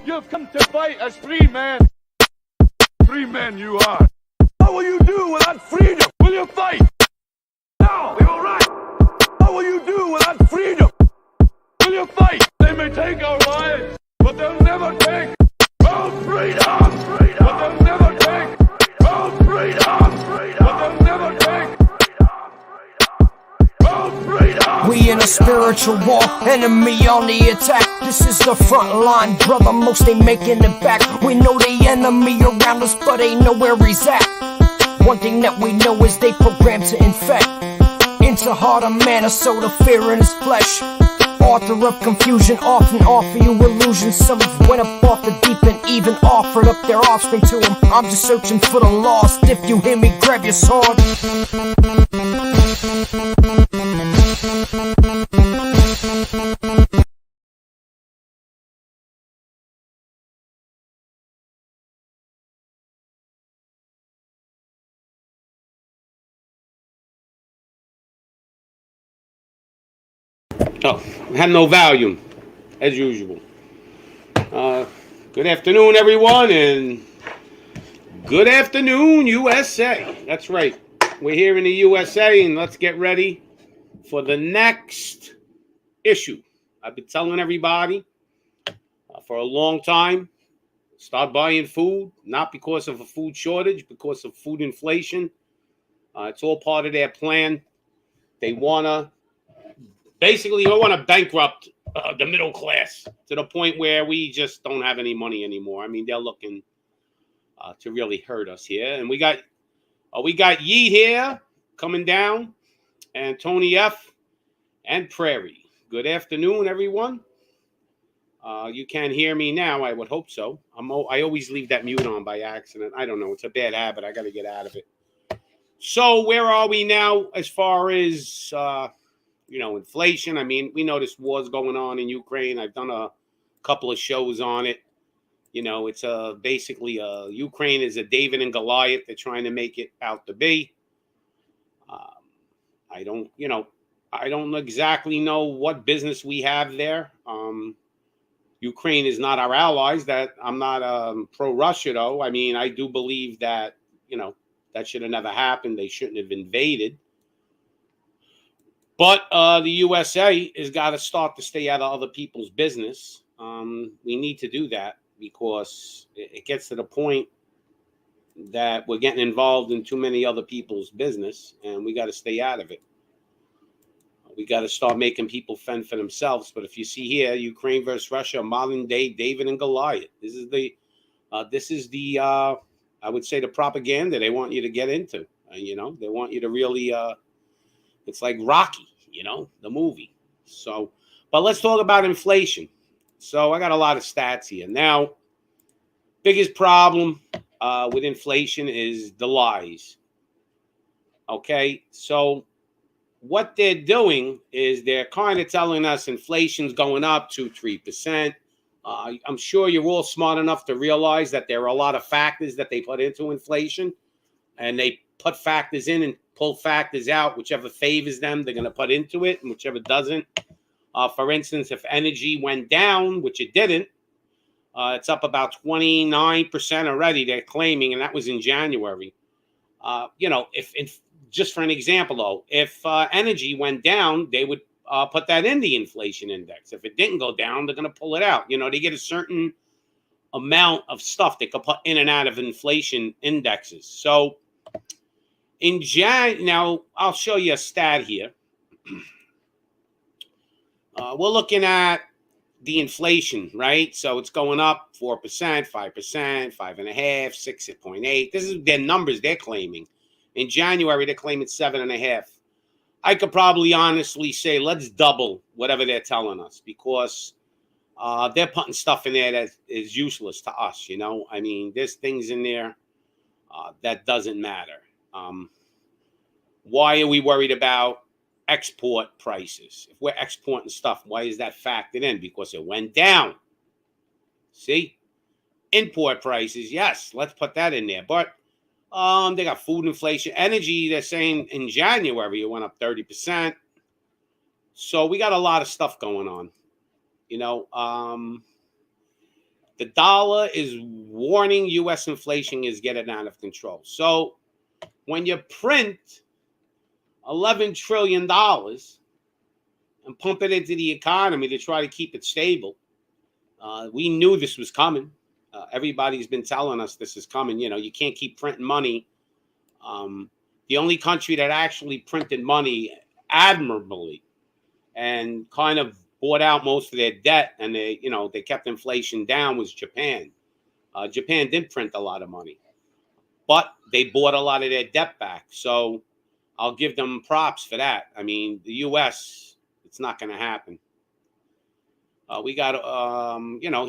You have come to fight as free men. Free men you are. What will you do without freedom? Will you fight? No, we will run. What will you do without freedom? Will you fight? They may take our lives, but they'll never take our freedom. But they'll never take our freedom. But they'll never take our freedom. We in a spiritual war, enemy on the attack. This is the front line, brother, most ain't making it back. We know the enemy around us, but ain't know where he's at. One thing that we know is they program to infect into heart of man, a soul of fear in his flesh. Author of confusion, often offer you illusions. Some have went up off the deep and even offered up their offspring to him. I'm just searching for the lost. If you hear me, grab your sword. Oh, had no volume, as usual. Good afternoon, everyone, and good afternoon, USA. That's right. We're here in the USA, and let's get ready for the next issue. I've been telling everybody for a long time, start buying food, not because of a food shortage, because of food inflation. It's all part of their plan. They want to basically, they want to bankrupt the middle class to the point where we just don't have any money anymore. I mean, they're looking to really hurt us here. And we got Yee here coming down, and Tony F. and Prairie. Good afternoon, everyone. You can hear me now. I would hope so. I always leave that mute on by accident. I don't know. It's a bad habit. I got to get out of it. So where are we now as far as inflation? I mean, we know this war's going on in Ukraine. I've done a couple of shows on it. It's basically Ukraine is a David and Goliath. They're trying to make it out to be. I don't exactly know what business we have there. Ukraine is not our allies. That I'm not pro-Russia, though. I mean, I do believe that, that should have never happened. They shouldn't have invaded. But the USA has got to start to stay out of other people's business. We need to do that because it gets to the point that we're getting involved in too many other people's business, and we got to stay out of it. We got to start making people fend for themselves. But if you see here, Ukraine versus Russia, modern day David and Goliath. This is the I would say the propaganda they want you to get into. They want you to really. It's like Rocky, the movie. So, but let's talk about inflation. So I got a lot of stats here. Now, biggest problem with inflation is the lies. Okay, so what they're doing is they're kind of telling us inflation's going up 2-3%. I'm sure you're all smart enough to realize that there are a lot of factors that they put into inflation, and they put factors in and pull factors out. Whichever favors them, they're going to put into it, and whichever doesn't. For instance, if energy went down, which it didn't, it's up about 29% already, they're claiming, and that was in January. Just for an example, though, if energy went down, they would put that in the inflation index. If it didn't go down, they're going to pull it out. They get a certain amount of stuff they could put in and out of inflation indexes. So now I'll show you a stat here. We're looking at the inflation, right? So it's going up 4%, 5%, 5.5%, 6.8. This is their numbers they're claiming. In January, they're claiming 7.5. I could probably honestly say let's double whatever they're telling us, because they're putting stuff in there that is useless to us. I mean, there's things in there that doesn't matter. Why are we worried about export prices? If we're exporting stuff, why is that factored in? Because it went down. See? Import prices, yes, let's put that in there. But they got food inflation. Energy, they're saying in January it went up 30%. So we got a lot of stuff going on. The dollar is warning U.S. inflation is getting out of control. So when you print $11 trillion and pump it into the economy to try to keep it stable, we knew this was coming. Everybody's been telling us this is coming. You know, you can't keep printing money. The only country that actually printed money admirably and kind of bought out most of their debt, and they kept inflation down, was Japan. Japan did print a lot of money, but they bought a lot of their debt back. So I'll give them props for that. I mean, the U.S., it's not going to happen. We got,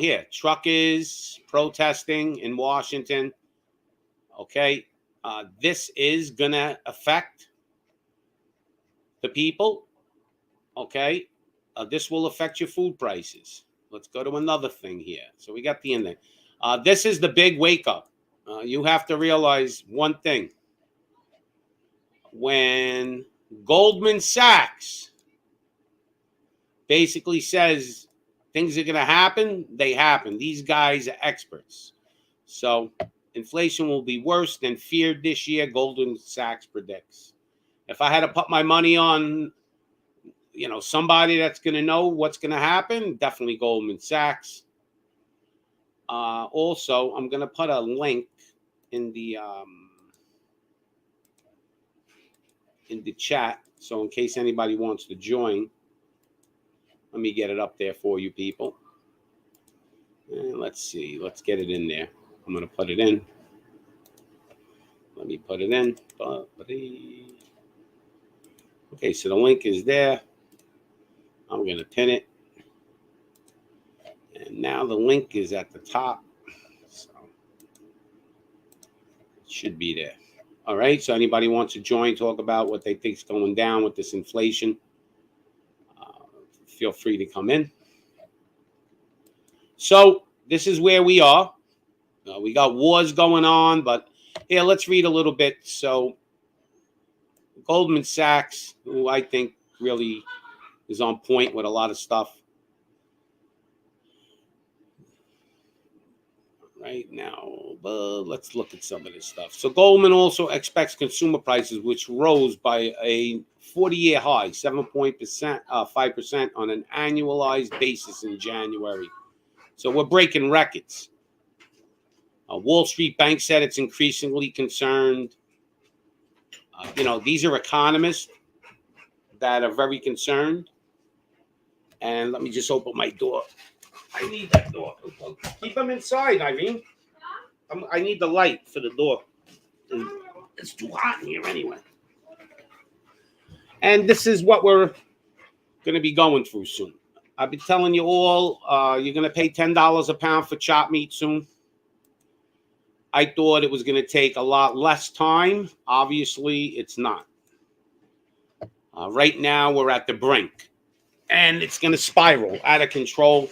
here, truckers protesting in Washington. Okay. This is going to affect the people. Okay. This will affect your food prices. Let's go to another thing here. So we got the in there. This is the big wake up. You have to realize one thing. When Goldman Sachs basically says things are going to happen, they happen. These guys are experts. So inflation will be worse than feared this year, Goldman Sachs predicts. If I had to put my money on, somebody that's going to know what's going to happen, definitely Goldman Sachs. Also, I'm going to put a link in the chat. So in case anybody wants to join, let me get it up there for you people. And let's see. Let's get it in there. I'm going to put it in. Let me put it in. Okay, so the link is there. I'm going to pin it. And now the link is at the top. So it should be there. All right, so anybody wants to join, talk about what they think is going down with this inflation, feel free to come in. So this is where we are. We got wars going on, but here, let's read a little bit. So Goldman Sachs, who I think really is on point with a lot of stuff. Right now, let's look at some of this stuff. So Goldman also expects consumer prices, which rose by a 40-year high, 5% on an annualized basis in January. So we're breaking records. Wall Street Bank said it's increasingly concerned. These are economists that are very concerned. And let me just open my door. I need that door. Keep them inside, Irene. I need the light for the door. It's too hot in here anyway. And this is what we're going to be going through soon. I've been telling you all, you're going to pay $10 a pound for chopped meat soon. I thought it was going to take a lot less time. Obviously, it's not. Right now, we're at the brink. And it's going to spiral out of control.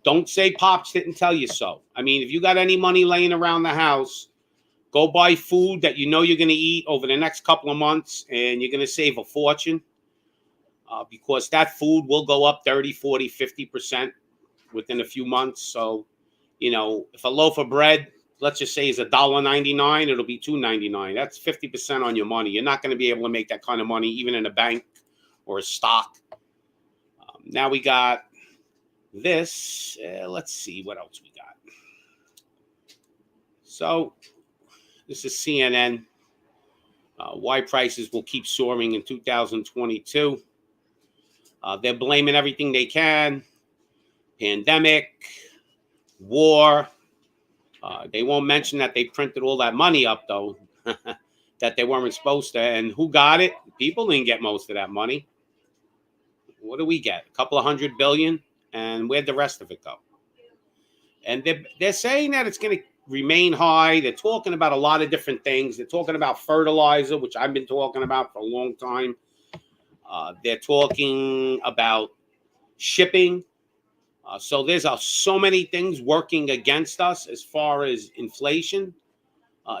Don't say Pops didn't tell you so. I mean, if you got any money laying around the house, go buy food that you know you're going to eat over the next couple of months, and you're going to save a fortune because that food will go up 30, 40, 50% within a few months. So, if a loaf of bread, let's just say, is $1.99, it'll be $2.99. That's 50% on your money. You're not going to be able to make that kind of money even in a bank or a stock. Now we got this. Let's see what else we got. So this is CNN. Why prices will keep soaring in 2022. They're blaming everything they can. Pandemic, war. They won't mention that they printed all that money up, though, that they weren't supposed to. And who got it? People didn't get most of that money. What do we get? A couple of $100 billion? And where'd the rest of it go? And they're saying that it's going to remain high. They're talking about a lot of different things. They're talking about fertilizer, which I've been talking about for a long time. They're talking about shipping. So there's so many things working against us as far as inflation.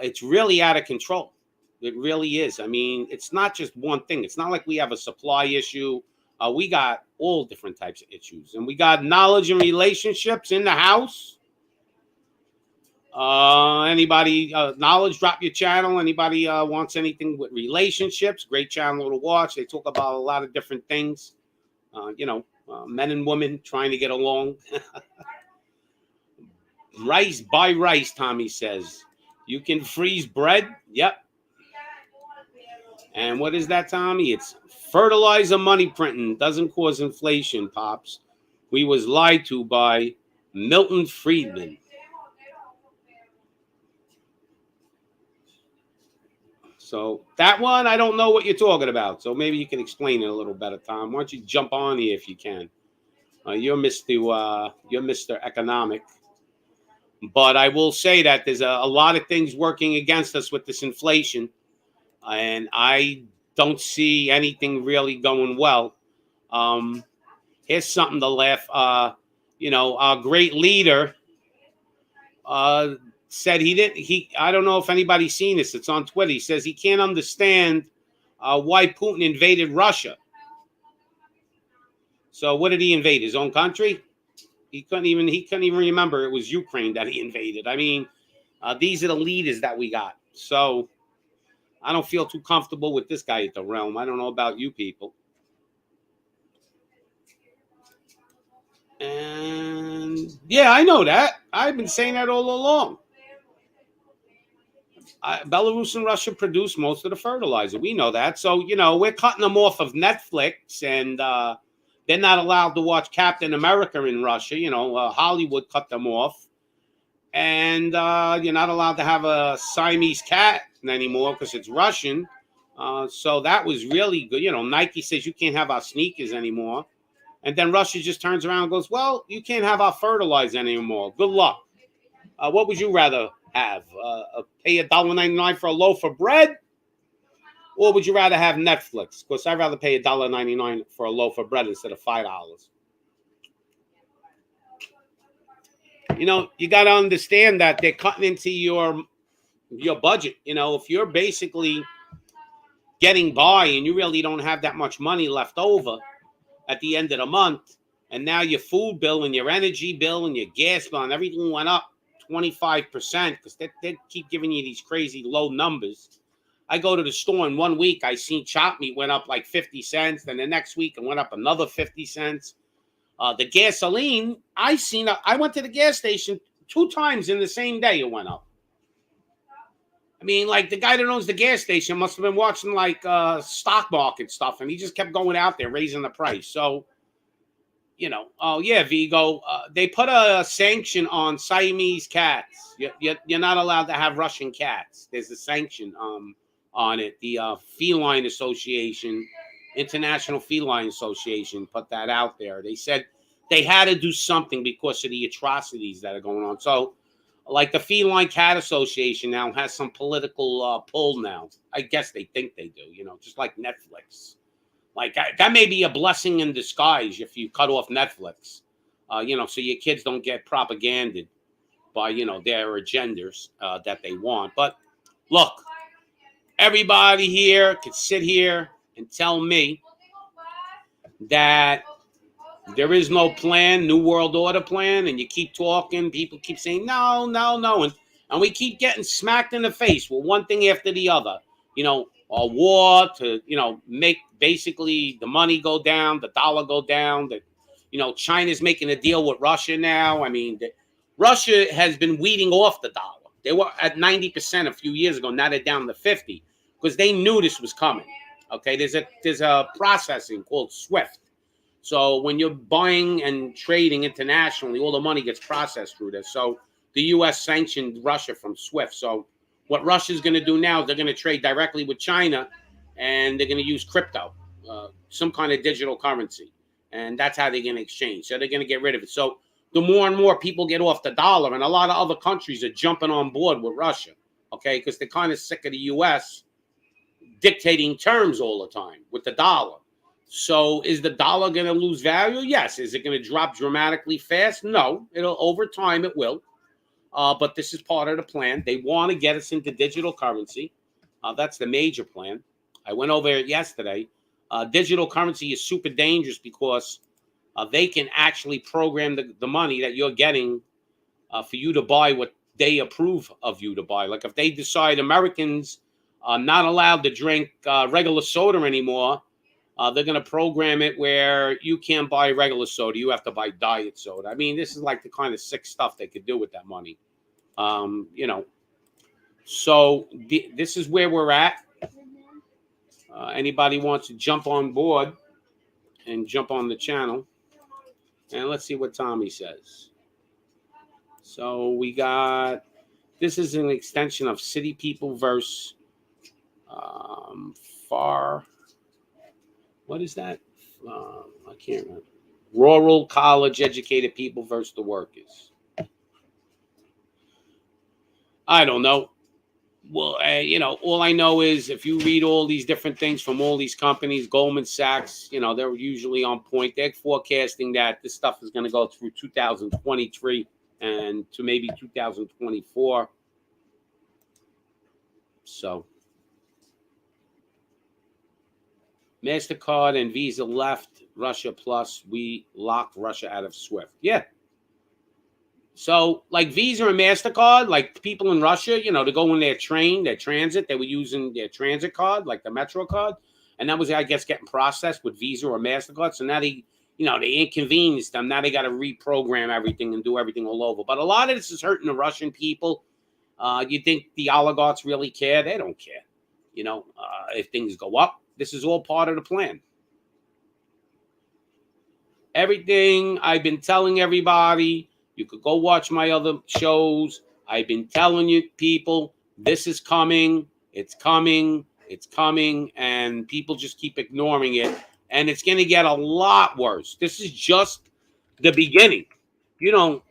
It's really out of control. It really is. I mean, it's not just one thing. It's not like we have a supply issue We got all different types of issues. And we got knowledge and relationships in the house. Anybody knowledge, drop your channel. Anybody wants anything with relationships, great channel to watch. They talk about a lot of different things. Men and women trying to get along. Rice, buy rice, Tommy says. You can freeze bread. Yep. And what is that, Tommy? It's fertilizer money printing. Doesn't cause inflation, Pops. We was lied to by Milton Friedman. So that one, I don't know what you're talking about. So maybe you can explain it a little better, Tom. Why don't you jump on here if you can? You're Mr. Economic. But I will say that there's a lot of things working against us with this inflation. And I don't see anything really going well. Here's something to laugh. Our great leader said I don't know if anybody's seen this. It's on Twitter. He says he can't understand why Putin invaded Russia. So what did he invade? His own country? He couldn't even remember it was Ukraine that he invaded. I mean, these are the leaders that we got. So I don't feel too comfortable with this guy at the realm. I don't know about you people. And yeah, I know that. I've been saying that all along. Belarus and Russia produce most of the fertilizer. We know that. So, we're cutting them off of Netflix, and they're not allowed to watch Captain America in Russia. Hollywood cut them off. And you're not allowed to have a Siamese cat anymore because it's Russian. So that was really good. Nike says you can't have our sneakers anymore. And then Russia just turns around and goes, well, you can't have our fertilizer anymore. Good luck. What would you rather have? Pay $1.99 for a loaf of bread? Or would you rather have Netflix? Of course, I'd rather pay $1.99 for a loaf of bread instead of $5. You got to understand that they're cutting into your budget. If you're basically getting by and you really don't have that much money left over at the end of the month, and now your food bill and your energy bill and your gas bill and everything went up 25% because they keep giving you these crazy low numbers. I go to the store in 1 week, I seen chopped meat went up like 50 cents. Then the next week it went up another 50 cents. The gasoline, I went to the gas station 2 times in the same day it went up. I mean, like the guy that owns the gas station must have been watching like stock market stuff, and he just kept going out there raising the price. So, oh yeah, Vigo, they put a sanction on Siamese cats. You're not allowed to have Russian cats. There's a sanction on it. The Feline Association, International Feline Association, put that out there. They said they had to do something because of the atrocities that are going on. So, like the Feline Cat Association now has some political pull now. I guess they think they do, just like Netflix. Like that may be a blessing in disguise if you cut off Netflix, so your kids don't get propaganded by, their agendas that they want. But look, everybody here could sit here and tell me that there is no plan, New World Order plan, and you keep talking, people keep saying, no, and we keep getting smacked in the face with one thing after the other, a war to, make basically the money go down, the dollar go down, China's making a deal with Russia now. I mean, Russia has been weeding off the dollar. They were at 90% a few years ago, now they're down to 50 because they knew this was coming. Okay, there's a processing called SWIFT. So when you're buying and trading internationally, all the money gets processed through this. So the U.S. sanctioned Russia from SWIFT. So what Russia's going to do now is they're going to trade directly with China, and they're going to use crypto, some kind of digital currency. And that's how they're going to exchange. So they're going to get rid of it. So the more and more people get off the dollar, and a lot of other countries are jumping on board with Russia, okay, because they're kind of sick of the U.S. dictating terms all the time with the dollar. So is the dollar going to lose value? Yes. Is it going to drop dramatically fast? No. Over time it will. But this is part of the plan. They want to get us into digital currency. That's the major plan. I went over it yesterday. Digital currency is super dangerous because they can actually program the money that you're getting for you to buy what they approve of you to buy. Like if they decide Americans are not allowed to drink regular soda anymore, they're going to program it where you can't buy regular soda. You have to buy diet soda. I mean, this is like the kind of sick stuff they could do with that money. You know, so this is where we're at. Anybody wants to jump on board and jump on the channel. And let's see what Tommy says. So we got, this is an extension of City People versus what is that? I can't remember. Rural college educated people versus the workers. I don't know. Well, you know, all I know is if you read all these different things from all these companies, Goldman Sachs, you know, they're usually on point. They're forecasting that this stuff is going to go through 2023 and to maybe 2024. So, MasterCard and Visa left Russia, plus we locked Russia out of SWIFT. Yeah. So, like Visa and MasterCard, like people in Russia, you know, to go in their train, their transit, they were using their transit card, like the Metro card. And that was, I guess, getting processed with Visa or MasterCard. So now they inconvenienced them. Now they got to reprogram everything and do everything all over. But a lot of this is hurting the Russian people. You think the oligarchs really care? They don't care. You know, if things go up, this is all part of the plan. Everything I've been telling everybody, you could go watch my other shows. I've been telling you people, this is coming. It's coming. It's coming. And people just keep ignoring it. And it's going to get a lot worse. This is just the beginning. You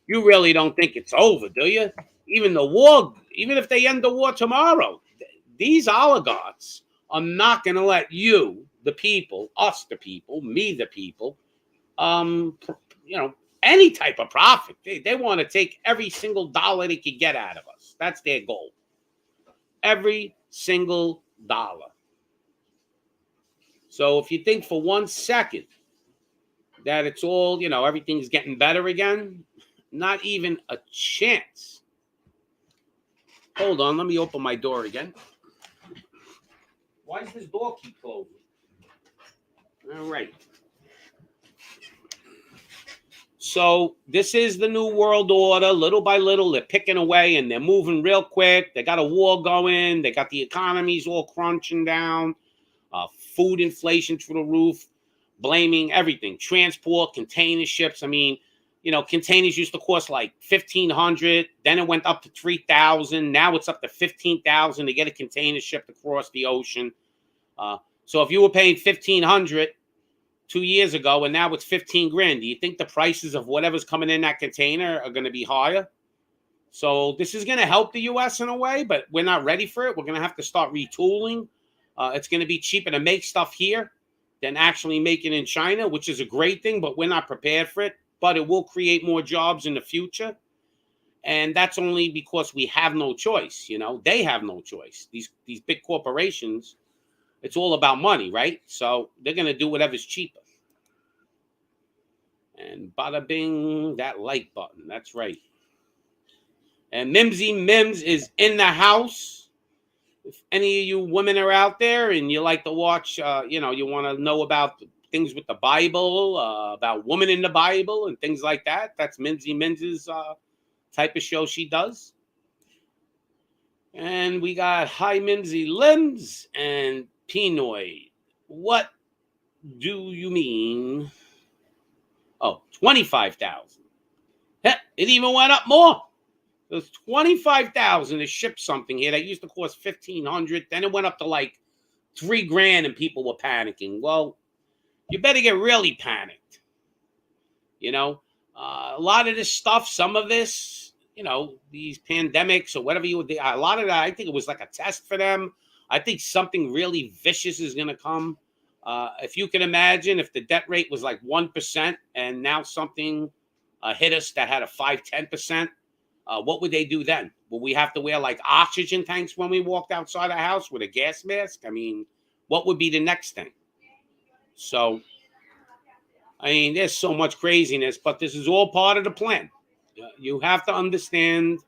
really don't think it's over, do you? Even the war, even if they end the war tomorrow, these oligarchs are not going to let you, the people, us, the people, me, the people, any type of profit. They want to take every single dollar they can get out of us. That's their goal. Every single dollar. So if you think for 1 second that it's all, everything's getting better again, not even a chance. Hold on, let me open my door again. Why does this door keep closing? All right. So this is the new world order. Little by little, they're picking away and they're moving real quick. They got a war going. They got the economies all crunching down. Food inflation through the roof. Blaming everything. Transport, container ships. I mean, containers used to cost like $1,500. Then it went up to $3,000. Now it's up to $15,000 to get a container shipped across the ocean. So if you were paying $1,500 2 years ago and now it's $15,000, do you think the prices of whatever's coming in that container are going to be higher? So this is going to help the U.S. in a way, but we're not ready for it. We're going to have to start retooling. It's going to be cheaper to make stuff here than actually make it in China, which is a great thing, but we're not prepared for it. But it will create more jobs in the future. And that's only because we have no choice. They have no choice. These big corporations, it's all about money, right? So they're going to do whatever's cheaper. And bada bing, that like button. That's right. And Mimsy Mims is in the house. If any of you women are out there and you like to watch, you want to know about things with the Bible, about women in the Bible and things like that, that's Mimsy Mims's type of show she does. And we got Hi Mimsy Limbs and Pinoy. What do you mean? Oh, 25,000. Heck, it even went up more. It was 25,000 to ship something here that used to cost $1,500. Then it went up to like $3,000 and people were panicking. Well, you better get really panicked. A lot of this stuff, some of this, these pandemics or whatever you would do, a lot of that, I think it was like a test for them. I think something really vicious is going to come. If you can imagine, if the debt rate was like 1% and now something hit us that had a 5-10%, what would they do then? Will we have to wear like oxygen tanks when we walked outside the house with a gas mask? I mean, what would be the next thing? So, I mean, there's so much craziness, but this is all part of the plan. You have to understand,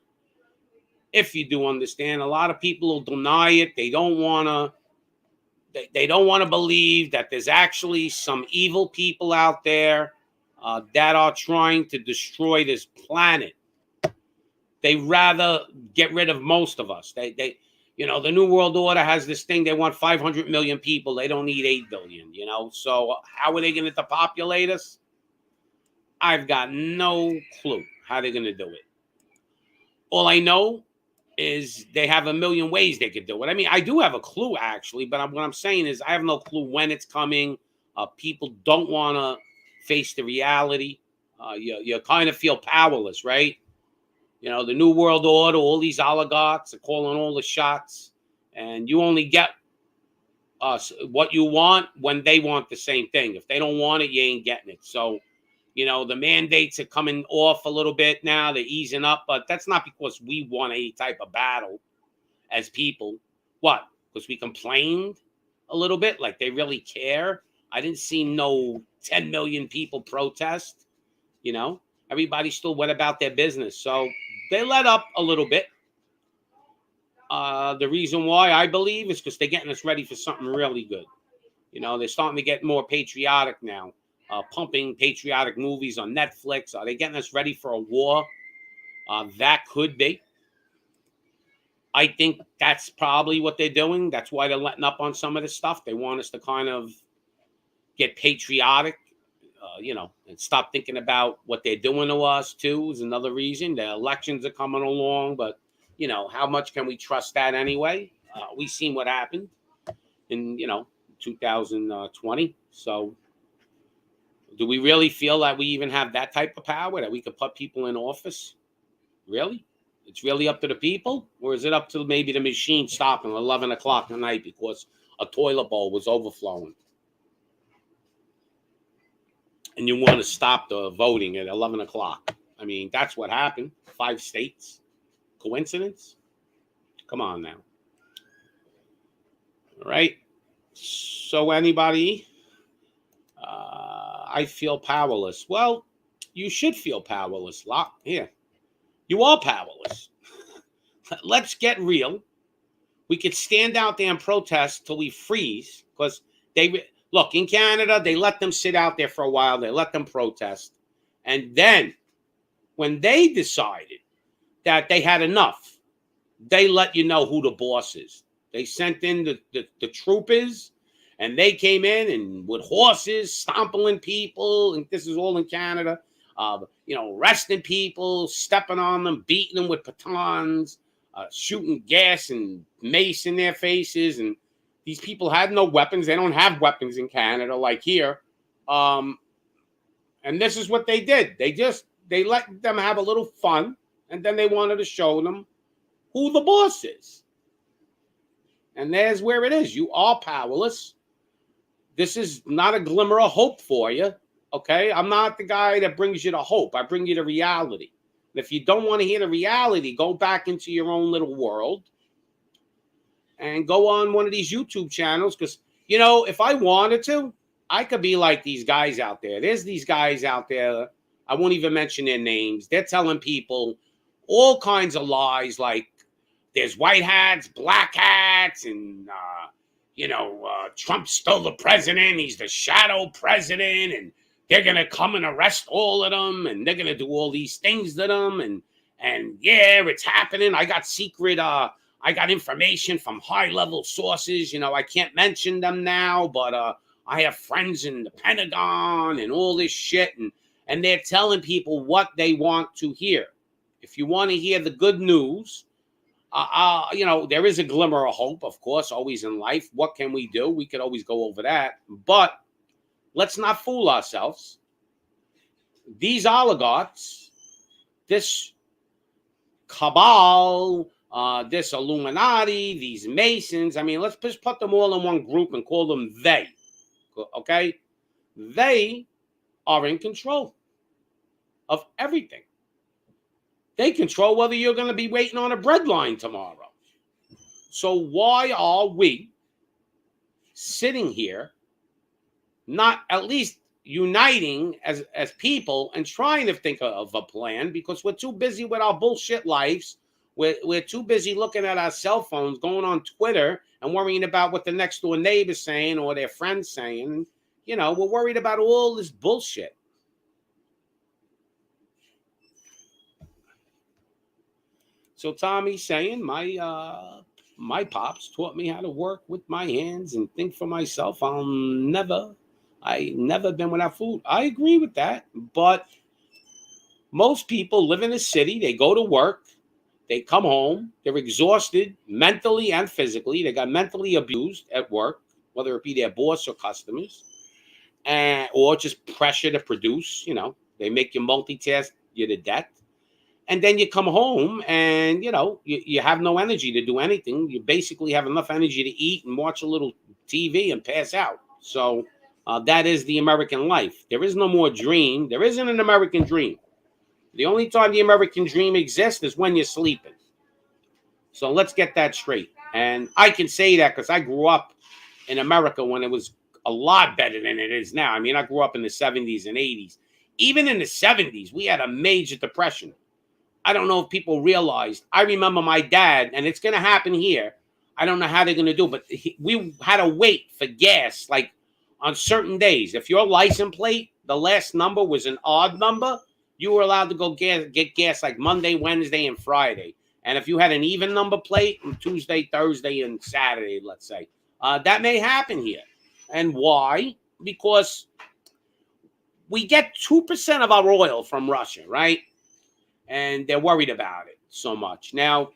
if you do understand, a lot of people will deny it. They don't want to. They don't want to believe that there's actually some evil people out there that are trying to destroy this planet. They rather get rid of most of us. The New World Order has this thing. They want 500 million people. They don't need 8 billion, So how are they going to depopulate us? I've got no clue how they're going to do it. All I know is they have a million ways they could do it. I mean, I do have a clue, actually, but what I'm saying is I have no clue when it's coming. People don't want to face the reality. You kind of feel powerless, right? The New World Order, all these oligarchs are calling all the shots, and you only get what you want when they want the same thing. If they don't want it, you ain't getting it. So, the mandates are coming off a little bit now. They're easing up, but that's not because we won any type of battle as people. What? Because we complained a little bit? Like they really care? I didn't see no 10 million people protest. Everybody still went about their business. So they let up a little bit. The reason why, I believe, is because they're getting us ready for something really good. They're starting to get more patriotic now. Pumping patriotic movies on Netflix. Are they getting us ready for a war? That could be. I think that's probably what they're doing. That's why they're letting up on some of this stuff. They want us to kind of get patriotic, and stop thinking about what they're doing to us, too, is another reason. The elections are coming along, but, how much can we trust that anyway? We've seen what happened in, 2020. So, do we really feel that we even have that type of power, that we could put people in office? Really? It's really up to the people? Or is it up to maybe the machine stopping at 11 o'clock at night because a toilet bowl was overflowing? And you want to stop the voting at 11 o'clock. I mean, that's what happened. 5 states. Coincidence? Come on now. All right. So anybody... I feel powerless. Well, you should feel powerless. Here. You are powerless. Let's get real. We could stand out there and protest till we freeze. Because look, in Canada, they let them sit out there for a while. They let them protest. And then, when they decided that they had enough, they let you know who the boss is. They sent in the troopers. And they came in and with horses, stomping people, and this is all in Canada, arresting people, stepping on them, beating them with batons, shooting gas and mace in their faces. And these people had no weapons. They don't have weapons in Canada like here. And this is what they did. They let them have a little fun, and then they wanted to show them who the boss is. And there's where it is. You are powerless. This is not a glimmer of hope for you, okay? I'm not the guy that brings you to hope. I bring you to reality. And if you don't want to hear the reality, go back into your own little world and go on one of these YouTube channels. Because, if I wanted to, I could be like these guys out there. There's these guys out there. I won't even mention their names. They're telling people all kinds of lies, like there's white hats, black hats, and... Trump's still the president. He's the shadow president, and they're going to come and arrest all of them, and they're going to do all these things to them, and yeah, it's happening. I got information from high-level sources. I can't mention them now, but I have friends in the Pentagon and all this shit, and they're telling people what they want to hear. If you want to hear the good news, there is a glimmer of hope, of course, always in life. What can we do? We could always go over that. But let's not fool ourselves. These oligarchs, this cabal, this Illuminati, these Masons, I mean, let's just put them all in one group and call them they. Okay? They are in control of everything. They control whether you're going to be waiting on a bread line tomorrow. So why are we sitting here, not at least uniting as people and trying to think of a plan, because we're too busy with our bullshit lives. We're too busy looking at our cell phones, going on Twitter and worrying about what the next door neighbor's saying or their friends saying. We're worried about all this bullshit. So Tommy's saying my pops taught me how to work with my hands and think for myself. I never been without food. I agree with that. But most people live in a city. They go to work. They come home. They're exhausted mentally and physically. They got mentally abused at work, whether it be their boss or customers, or just pressure to produce. They make you multitask you to death. And then you come home and, you have no energy to do anything. You basically have enough energy to eat and watch a little TV and pass out. So that is the American life. There is no more dream. There isn't an American dream. The only time the American dream exists is when you're sleeping. So let's get that straight. And I can say that because I grew up in America when it was a lot better than it is now. I mean, I grew up in the 70s and 80s. Even in the 70s, we had a major depression. I don't know if people realized. I remember my dad, and it's going to happen here. I don't know how they're going to do it, but we had to wait for gas, like on certain days. If your license plate, the last number was an odd number, you were allowed to go get gas like Monday, Wednesday, and Friday. And if you had an even number plate, Tuesday, Thursday, and Saturday, let's say, that may happen here. And why? Because we get 2% of our oil from Russia, right? And they're worried about it so much. Now,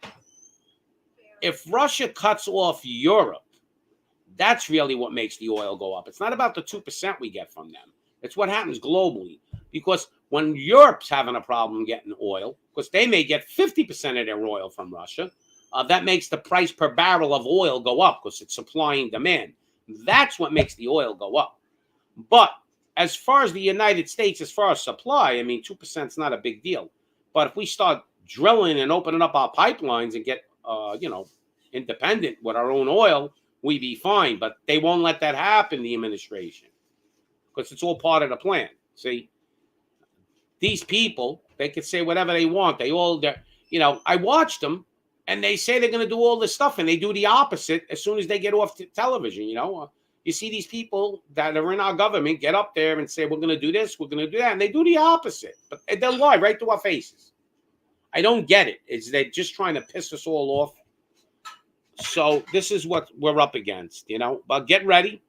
if Russia cuts off Europe, that's really what makes the oil go up. It's not about the 2% we get from them. It's what happens globally. Because when Europe's having a problem getting oil, because they may get 50% of their oil from Russia, that makes the price per barrel of oil go up because it's supply and demand. That's what makes the oil go up. But as far as the United States, as far as supply, I mean, 2% is not a big deal. But if we start drilling and opening up our pipelines and get, independent with our own oil, we be fine. But they won't let that happen, the administration, because it's all part of the plan. See, these people, they can say whatever they want. I watched them, and they say they're going to do all this stuff, and they do the opposite as soon as they get off television. You see these people that are in our government get up there and say, we're going to do this, we're going to do that. And they do the opposite. But they'll lie right to our faces. I don't get it. They're just trying to piss us all off. So this is what we're up against, But get ready.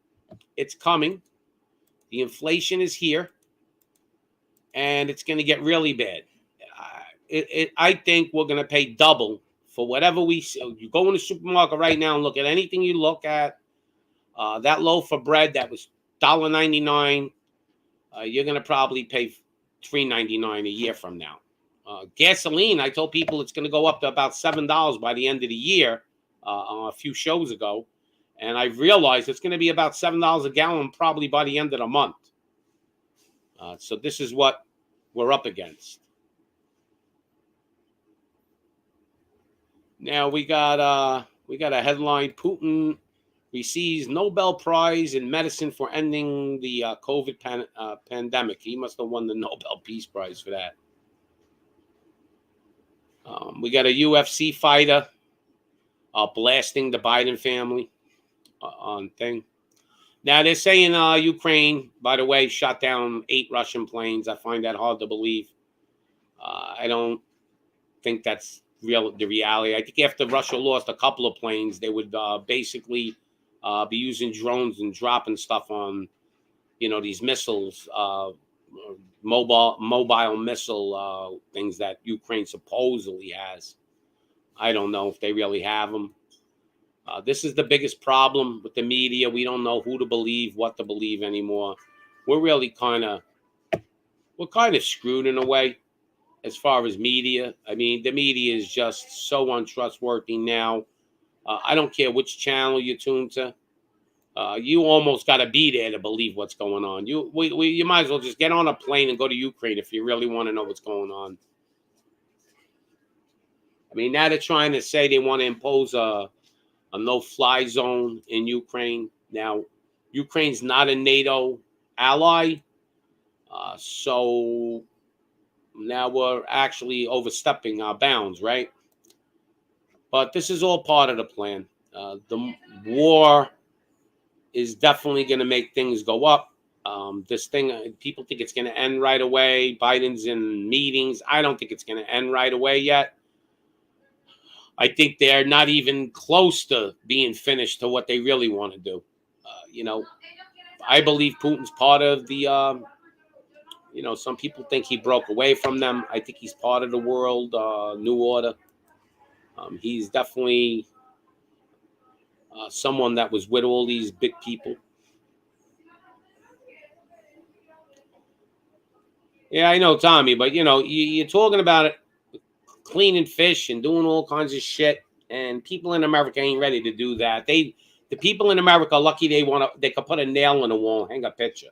It's coming. The inflation is here. And it's going to get really bad. I think we're going to pay double for whatever we sell. You go in the supermarket right now and look at anything you look at. That loaf of bread that was $1.99, you're going to probably pay $3.99 a year from now. Gasoline, I told people it's going to go up to about $7 by the end of the year a few shows ago. And I realized it's going to be about $7 a gallon probably by the end of the month. So this is what we're up against. Now we got a headline: Putin receives Nobel Prize in Medicine for ending the COVID pandemic. He must have won the Nobel Peace Prize for that. We got a UFC fighter blasting the Biden family on thing. Now, they're saying Ukraine, by the way, shot down 8 Russian planes. I find that hard to believe. I don't think that's the reality. I think after Russia lost a couple of planes, they would basically be using drones and dropping stuff on, these missiles, mobile missile things that Ukraine supposedly has. I don't know if they really have them. This is the biggest problem with the media. We don't know who to believe, what to believe anymore. We're really kind of screwed in a way as far as media. I mean, the media is just so untrustworthy now. I don't care which channel you tune to. You almost got to be there to believe what's going on. You might as well just get on a plane and go to Ukraine if you really want to know what's going on. I mean, now they're trying to say they want to impose a no-fly zone in Ukraine. Now, Ukraine's not a NATO ally, so now we're actually overstepping our bounds, right? But this is all part of the plan. The war is definitely going to make things go up. This thing, people think it's going to end right away. Biden's in meetings. I don't think it's going to end right away yet. I think they're not even close to being finished to what they really want to do. I believe Putin's part of the, some people think he broke away from them. I think he's part of the world new order. He's definitely someone that was with all these big people. Yeah, I know, Tommy, but you're talking about it, cleaning fish and doing all kinds of shit, and people in America ain't ready to do that. The people in America are lucky they could put a nail in the wall and hang a picture.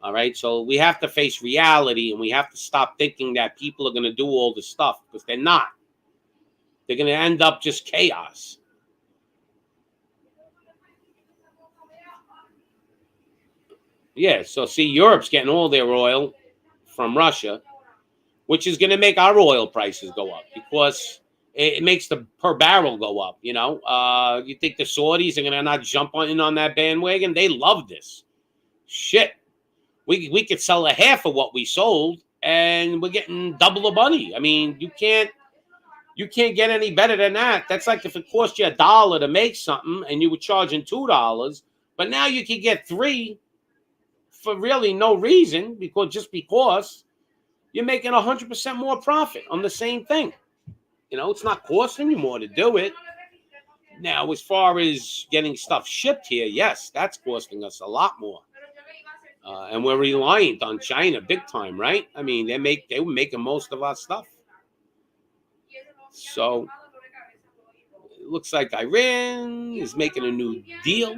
All right, so we have to face reality, and we have to stop thinking that people are going to do all this stuff, because they're not. They're going to end up just chaos. Yeah, so see, Europe's getting all their oil from Russia, which is going to make our oil prices go up, because it makes the per barrel go up. You think the Saudis are going to not jump in on that bandwagon? They love this shit. We could sell a half of what we sold, and we're getting double the money. I mean, you can't get any better than that. That's like if it cost you $1 to make something and you were charging $2, but now you can get $3 for really no reason, because you're making 100% more profit on the same thing. It's not costing you more to do it. Now, as far as getting stuff shipped here, yes, that's costing us a lot more. And we're reliant on China big time, right? I mean, they were making most of our stuff. So it looks like Iran is making a new deal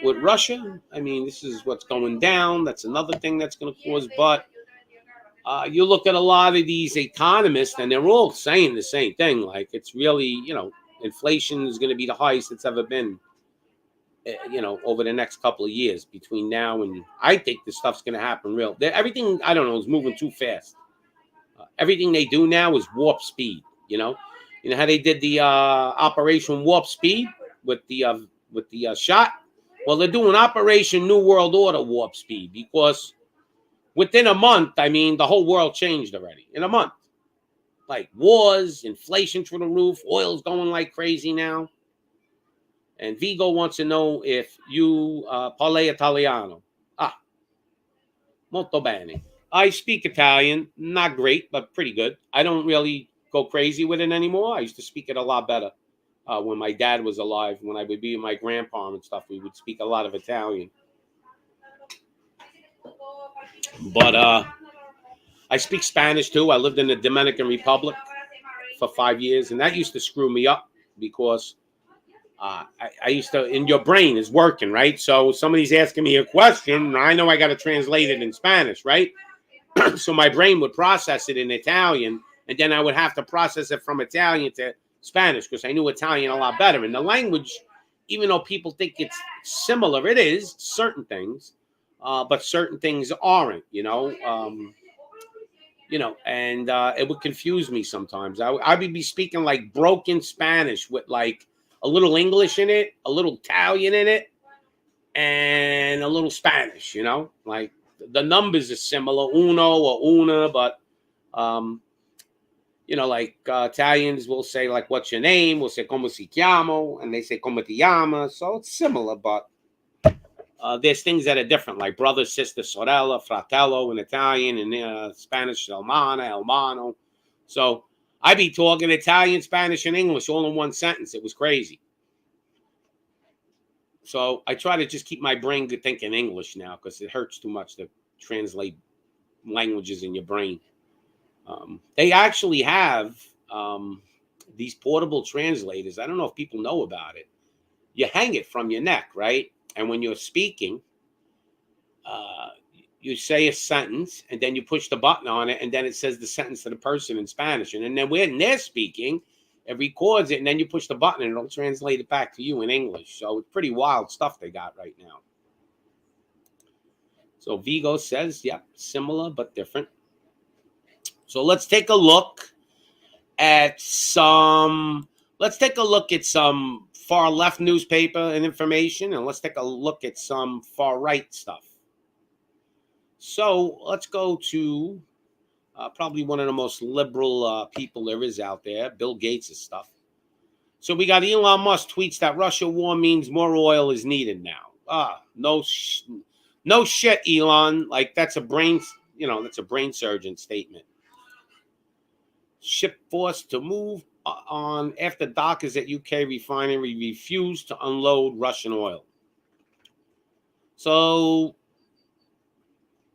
with Russia. I mean, this is what's going down. That's another thing that's going to cause. But you look at a lot of these economists, and they're all saying the same thing. Like, it's really, inflation is going to be the highest it's ever been, over the next couple of years between now and I think this stuff's going to happen real. Everything, I don't know, is moving too fast. Everything they do now is warp speed, You know how they did the Operation Warp Speed with the shot? Well, they're doing Operation New World Order Warp Speed, because within a month, I mean, the whole world changed already in a month. Like wars, inflation through the roof, oil's going like crazy now. And Vigo wants to know if you parle Italiano. Molto bene. I speak Italian, not great, but pretty good. I don't really go crazy with it anymore. I used to speak it a lot better when my dad was alive. When I would be with my grandpa and stuff, we would speak a lot of Italian. But I speak Spanish too. I lived in the Dominican Republic for 5 years, and that used to screw me up, because I used to, in your brain is working, right? So somebody's asking me a question, and I know I got to translate it in Spanish, right? So my brain would process it in Italian, and then I would have to process it from Italian to Spanish, because I knew Italian a lot better. And the language, even though people think it's similar, it is certain things, but certain things aren't, and it would confuse me sometimes. I would be speaking like broken Spanish with like a little English in it, a little Italian in it, and a little Spanish, like the numbers are similar, uno or una, but, like Italians will say, like, what's your name? We'll say, como si chiamo? And they say, como te llama? So it's similar, but there's things that are different, like brother, sister, sorella, fratello in Italian, and Spanish, hermano. So I'd be talking Italian, Spanish, and English all in one sentence. It was crazy. So I try to just keep my brain thinking English now, because it hurts too much to translate languages in your brain. They actually have these portable translators. I don't know if people know about it. You hang it from your neck, right? And when you're speaking, you say a sentence, and then you push the button on it, and then it says the sentence to the person in Spanish. And then when they're speaking, It records it, and then you push the button, and it'll translate it back to you in English. So it's pretty wild stuff they got right now. So Vigo says, yep, similar but different. So let's take a look at some far left newspaper and information, and let's take a look at some far right stuff. So let's go to probably one of the most liberal people there is out there, Bill Gates' stuff. So we got Elon Musk tweets that Russia war means more oil is needed now. No shit, Elon. Like that's a brain surgeon statement. Ship forced to move on after dockers at UK refinery refused to unload Russian oil. So,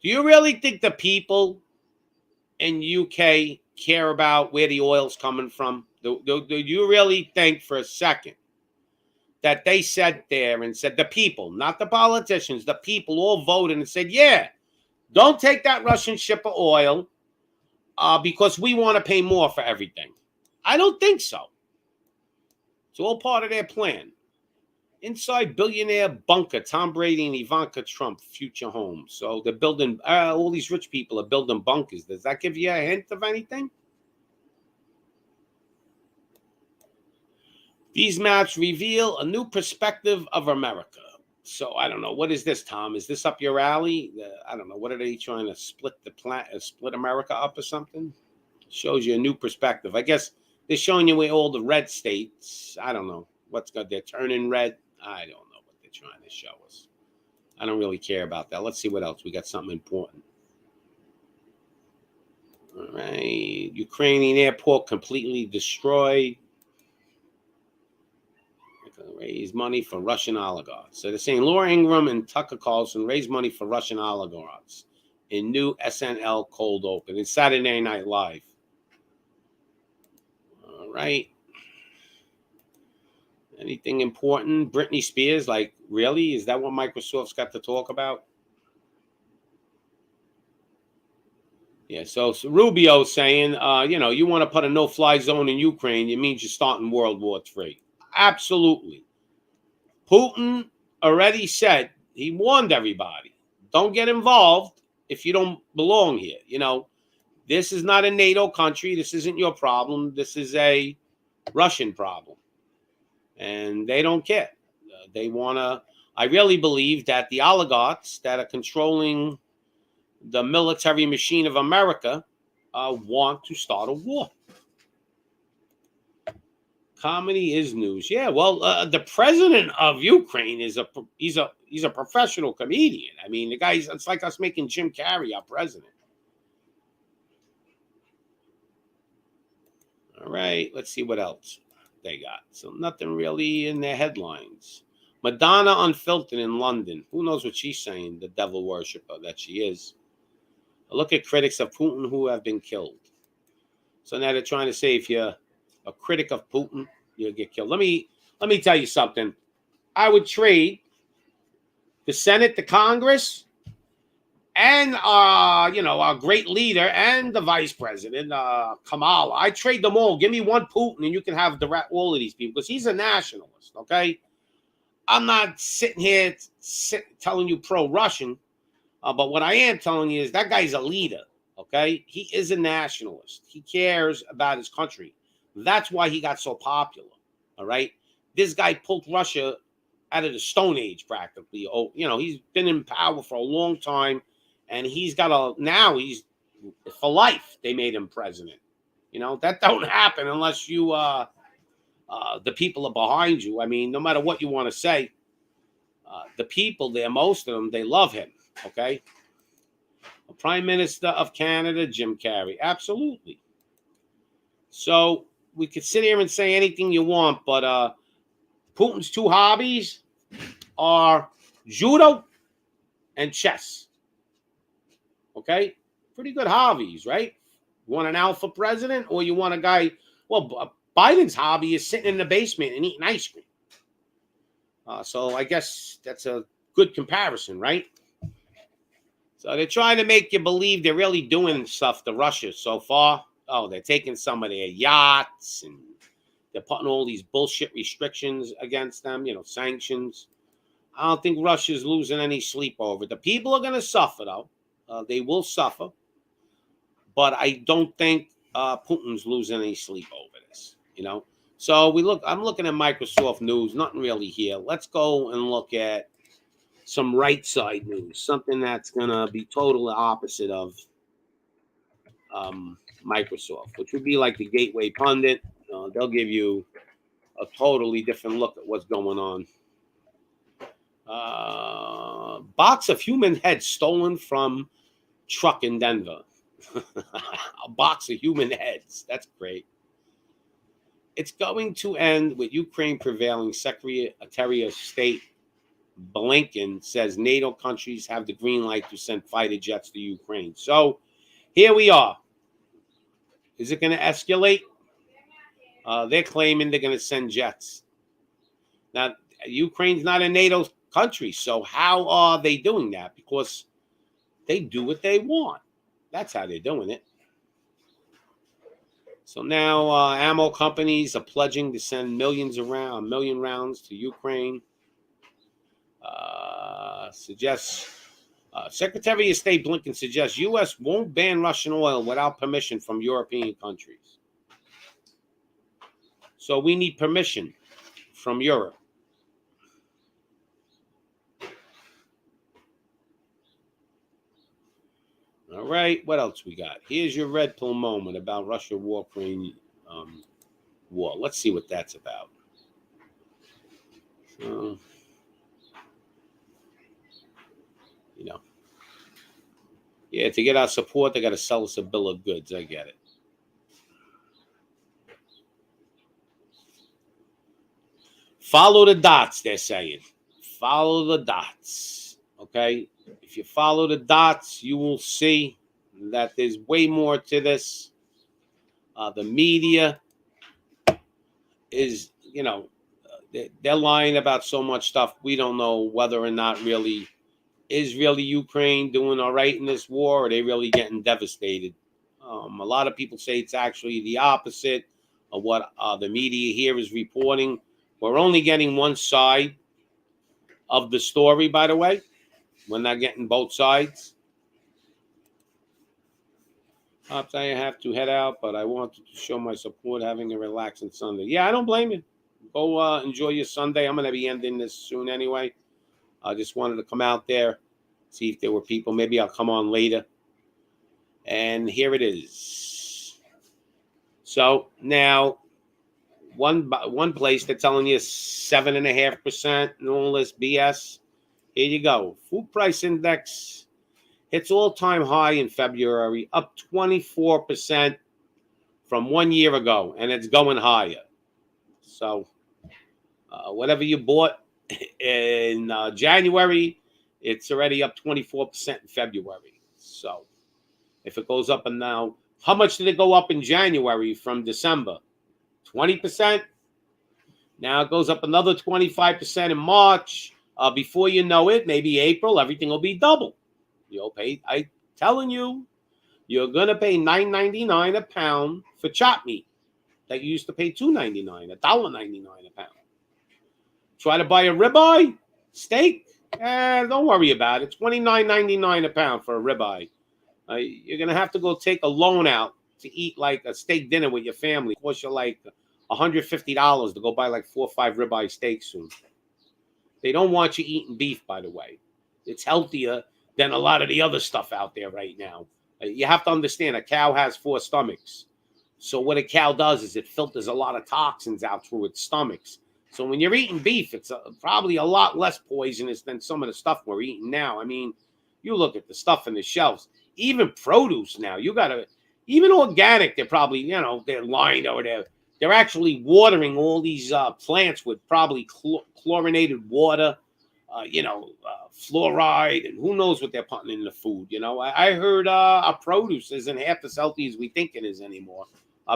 do you really think the people in UK care about where the oil's coming from? Do you really think for a second that they sat there and said, the people, not the politicians, the people all voted and said, yeah, don't take that Russian ship of oil because we want to pay more for everything? I don't think so. It's all part of their plan. Inside billionaire bunker, Tom Brady and Ivanka Trump future home. So they're building, all these rich people are building bunkers. Does that give you a hint of anything? These maps reveal a new perspective of America. So I don't know. What is this, Tom? Is this up your alley? I don't know. What are they trying to split America up or something? Shows you a new perspective. I guess they're showing you where all the red states. I don't know what's got. They're turning red. I don't know what they're trying to show us. I don't really care about that. Let's see what else. We got something important. All right. Ukrainian airport completely destroyed. Raise money for Russian oligarchs. So they're saying Laura Ingraham and Tucker Carlson raise money for Russian oligarchs in new SNL cold open. It's Saturday Night Live. All right. Anything important? Britney Spears, like, really? Is that what Microsoft's got to talk about? Yeah, so Rubio saying, you want to put a no-fly zone in Ukraine, it means you're starting World War III. Absolutely. Putin already said, he warned everybody, don't get involved if you don't belong here. This is not a NATO country. This isn't your problem. This is a Russian problem. And they don't care. They want to, I really believe that the oligarchs that are controlling the military machine of America want to start a war. Comedy is news. Yeah, well, the president of Ukraine is he's a professional comedian. I mean, the guy's, it's like us making Jim Carrey our president. All right, let's see what else they got. So nothing really in their headlines. Madonna unfiltered in London. Who knows what she's saying, the devil worshiper that she is. A look at critics of Putin who have been killed. So now they're trying to say if you're a critic of Putin, you'll get killed. Let me tell you something. I would trade the Senate, the Congress, and our great leader and the vice president, Kamala. I trade them all. Give me one Putin, and you can have all of these people because he's a nationalist. Okay, I'm not sitting here telling you pro-Russian, but what I am telling you is that guy's a leader. Okay, he is a nationalist. He cares about his country. That's why he got so popular. All right. This guy pulled Russia out of the Stone Age practically. Oh, he's been in power for a long time, and he's he's for life. They made him president. That don't happen unless you the people are behind you. I mean, no matter what you want to say, the people there, most of them, they love him. Okay. The Prime Minister of Canada, Jim Carrey. Absolutely. So we could sit here and say anything you want, but Putin's two hobbies are judo and chess. Okay? Pretty good hobbies, right? You want an alpha president, or you want a guy, well, Biden's hobby is sitting in the basement and eating ice cream. So I guess that's a good comparison, right? So they're trying to make you believe they're really doing stuff to Russia so far. Oh, they're taking some of their yachts and They're putting all these bullshit restrictions against them, sanctions. I don't think Russia's losing any sleep over it. The people are going to suffer, though. They will suffer. But I don't think Putin's losing any sleep over this, So I'm looking at Microsoft News, nothing really here. Let's go and look at some right side news, something that's going to be totally opposite of Microsoft, which would be like the Gateway Pundit. They'll give you a totally different look at what's going on. Box of human heads stolen from truck in Denver. A box of human heads. That's great. It's going to end with Ukraine prevailing. Secretary of State Blinken says NATO countries have the green light to send fighter jets to Ukraine. So here we are. Is it going to escalate? They're claiming they're going to send jets. Now, Ukraine's not a NATO country, so how are they doing that? Because they do what they want. That's how they're doing it. So now ammo companies are pledging to send million rounds to Ukraine. Secretary of State Blinken suggests U.S. won't ban Russian oil without permission from European countries. So we need permission from Europe. All right, what else we got? Here's your red pill moment about Russia-Ukraine war. Let's see what that's about. So, yeah, to get our support, they got to sell us a bill of goods. I get it. Follow the dots, they're saying. Follow the dots, okay? If you follow the dots, you will see that there's way more to this. The media is, they're lying about so much stuff. We don't know whether or not is Ukraine doing all right in this war, or are they really getting devastated? A lot of people say it's actually the opposite of what the media here is reporting. We're only getting one side of the story, by the way. We're not getting both sides. I have to head out, but I wanted to show my support having a relaxing Sunday. Yeah, I don't blame you. Go enjoy your Sunday. I'm going to be ending this soon anyway. I just wanted to come out there, see if there were people. Maybe I'll come on later. And here it is. So now, one place they're telling you 7.5%, and all this BS. Here you go. Food price index hits all-time high in February, up 24% from 1 year ago, and it's going higher. So whatever you bought in January, it's already up 24% in February. So if it goes up, and now, how much did it go up in January from December? 20%. Now it goes up another 25% in March. Before you know it, maybe April, everything will be double. You'll pay. I'm telling you, you're gonna pay $9.99 a pound for chopped meat that you used to pay $2.99, $1.99 a pound. Try to buy a ribeye steak. Don't worry about it. $29.99 a pound for a ribeye. You're gonna have to go take a loan out to eat like a steak dinner with your family. It costs you like $150 to go buy like 4 or 5 ribeye steaks soon. They don't want you eating beef, by the way. It's healthier than a lot of the other stuff out there right now. You have to understand, a cow has 4 stomachs. So what a cow does is it filters a lot of toxins out through its stomachs. So when you're eating beef, it's probably a lot less poisonous than some of the stuff we're eating now. I mean, you look at the stuff in the shelves. Even produce now, even organic, they're probably, they're lying, or they're actually watering all these plants with probably chlorinated water, fluoride, and who knows what they're putting in the food. I heard our produce isn't half as healthy as we think it is anymore,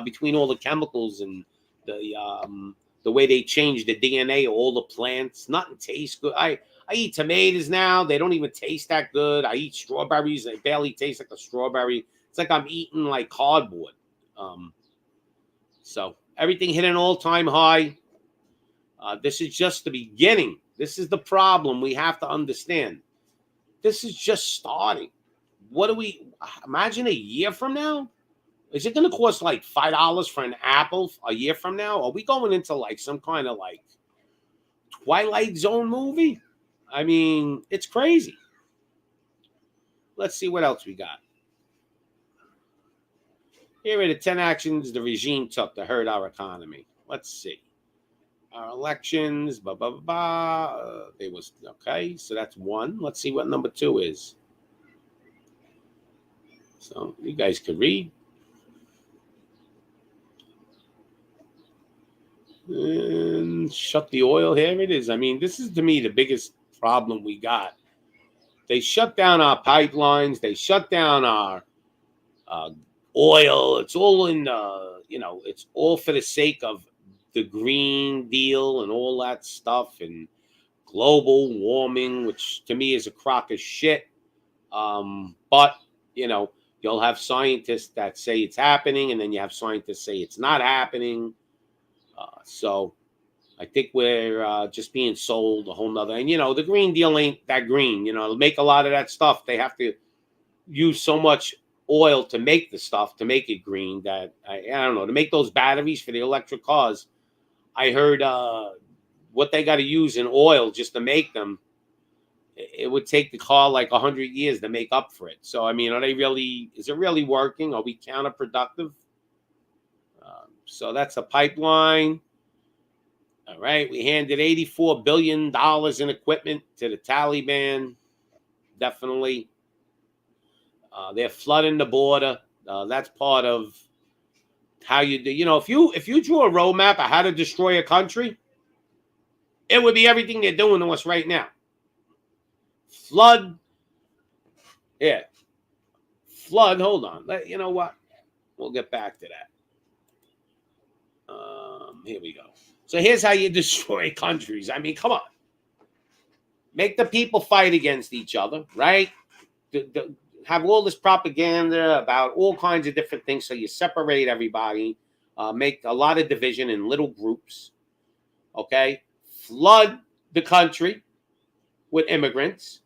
between all the chemicals and the way they change the DNA of all the plants. Nothing tastes good. I eat tomatoes now. They don't even taste that good. I eat strawberries. They barely taste like a strawberry. It's like I'm eating like cardboard. So Everything hit an all-time high. This is just the beginning. This is the problem we have to understand. This is just starting. What do we imagine a year from now? Is it going to cost like $5 for an apple a year from now? Are we going into like some kind of like Twilight Zone movie? I mean, it's crazy. Let's see what else we got. Here are the 10 actions the regime took to hurt our economy. Let's see. Our elections, They was okay, so that's one. Let's see what number 2 is. So you guys could read. And shut the oil. Here it is. I mean, this is to me the biggest problem we got. They shut down our pipelines. They shut down our oil. It's all in, it's all for the sake of the Green Deal and all that stuff and global warming, which to me is a crock of shit. But, you'll have scientists that say it's happening, and then you have scientists say it's not happening. So I think we're just being sold a whole nother. And, the Green Deal ain't that green. To make a lot of that stuff, they have to use so much oil to make the stuff, to make it green, that, I don't know, to make those batteries for the electric cars. I heard what they got to use in oil just to make them, it would take the car like 100 years to make up for it. So, I mean, is it really working? Are we counterproductive? So that's a pipeline. All right. We handed $84 billion in equipment to the Taliban. Definitely. They're flooding the border. That's part of how you do. If you drew a roadmap of how to destroy a country, it would be everything they're doing to us right now. Flood. Yeah. Flood. Hold on. You know what? We'll get back to that. Here we go. So here's how you destroy countries. I mean, come on. Make the people fight against each other, right? Have all this propaganda about all kinds of different things. So you separate everybody, make a lot of division in little groups, okay? Flood the country with immigrants.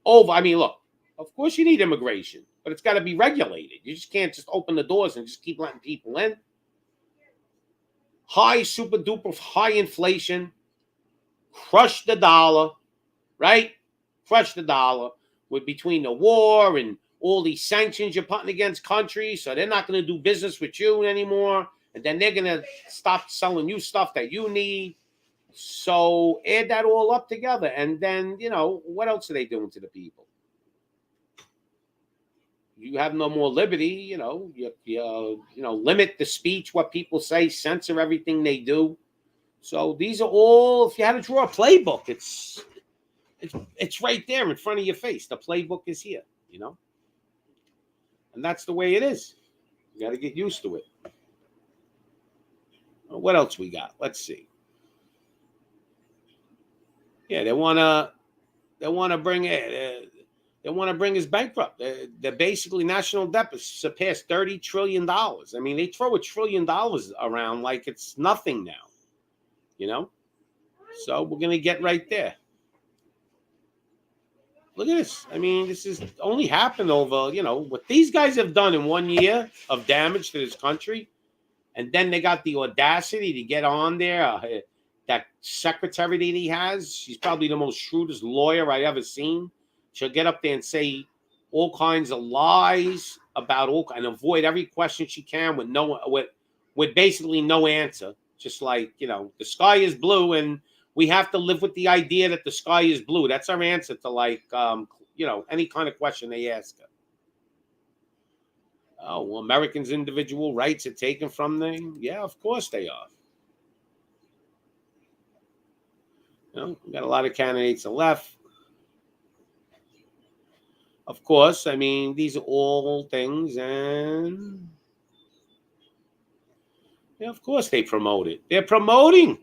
Look, of course you need immigration, but it's got to be regulated. You just can't just open the doors and just keep letting people in. High, super duper, high inflation. Crush the dollar, right? Crush the dollar with between the war and all these sanctions you're putting against countries, so they're not going to do business with you anymore, and then they're going to stop selling you stuff that you need. So add that all up together, and then, what else are they doing to the people? You have no more liberty, you limit the speech, what people say, censor everything they do. So these are all, if you had to draw a playbook, it's right there in front of your face. The playbook is here, and that's the way it is. You got to get used to it. What else we got? Let's see. Yeah, they want to bring it. They want to bring us bankrupt. They're basically, national debt has surpassed $30 trillion. I mean, they throw $1 trillion around like it's nothing now, So we're going to get right there. Look at this. I mean, this has only happened over, what these guys have done in 1 year of damage to this country. And then they got the audacity to get on there. That secretary that he has, she's probably the most shrewdest lawyer I've ever seen. She'll get up there and say all kinds of lies about and avoid every question she can with basically no answer. Just like, the sky is blue and we have to live with the idea that the sky is blue. That's our answer to any kind of question they ask her. Oh, well, Americans' individual rights are taken from them? Yeah, of course they are. We got a lot of candidates on the left. Of course, I mean, these are all things, and of course they promote it. They're promoting.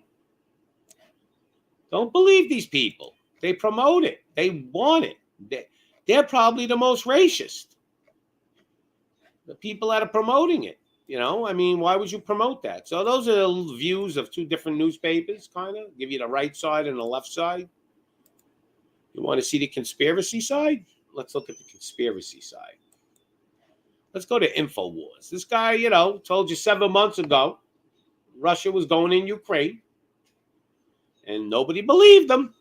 Don't believe these people. They promote it. They want it. They're probably the most racist. The people that are promoting it, I mean, why would you promote that? So those are the views of two different newspapers, kind of. Give you the right side and the left side. You want to see the conspiracy side? Let's look at the conspiracy side. Let's go to InfoWars. This guy, told you 7 months ago Russia was going in Ukraine. And nobody believed him.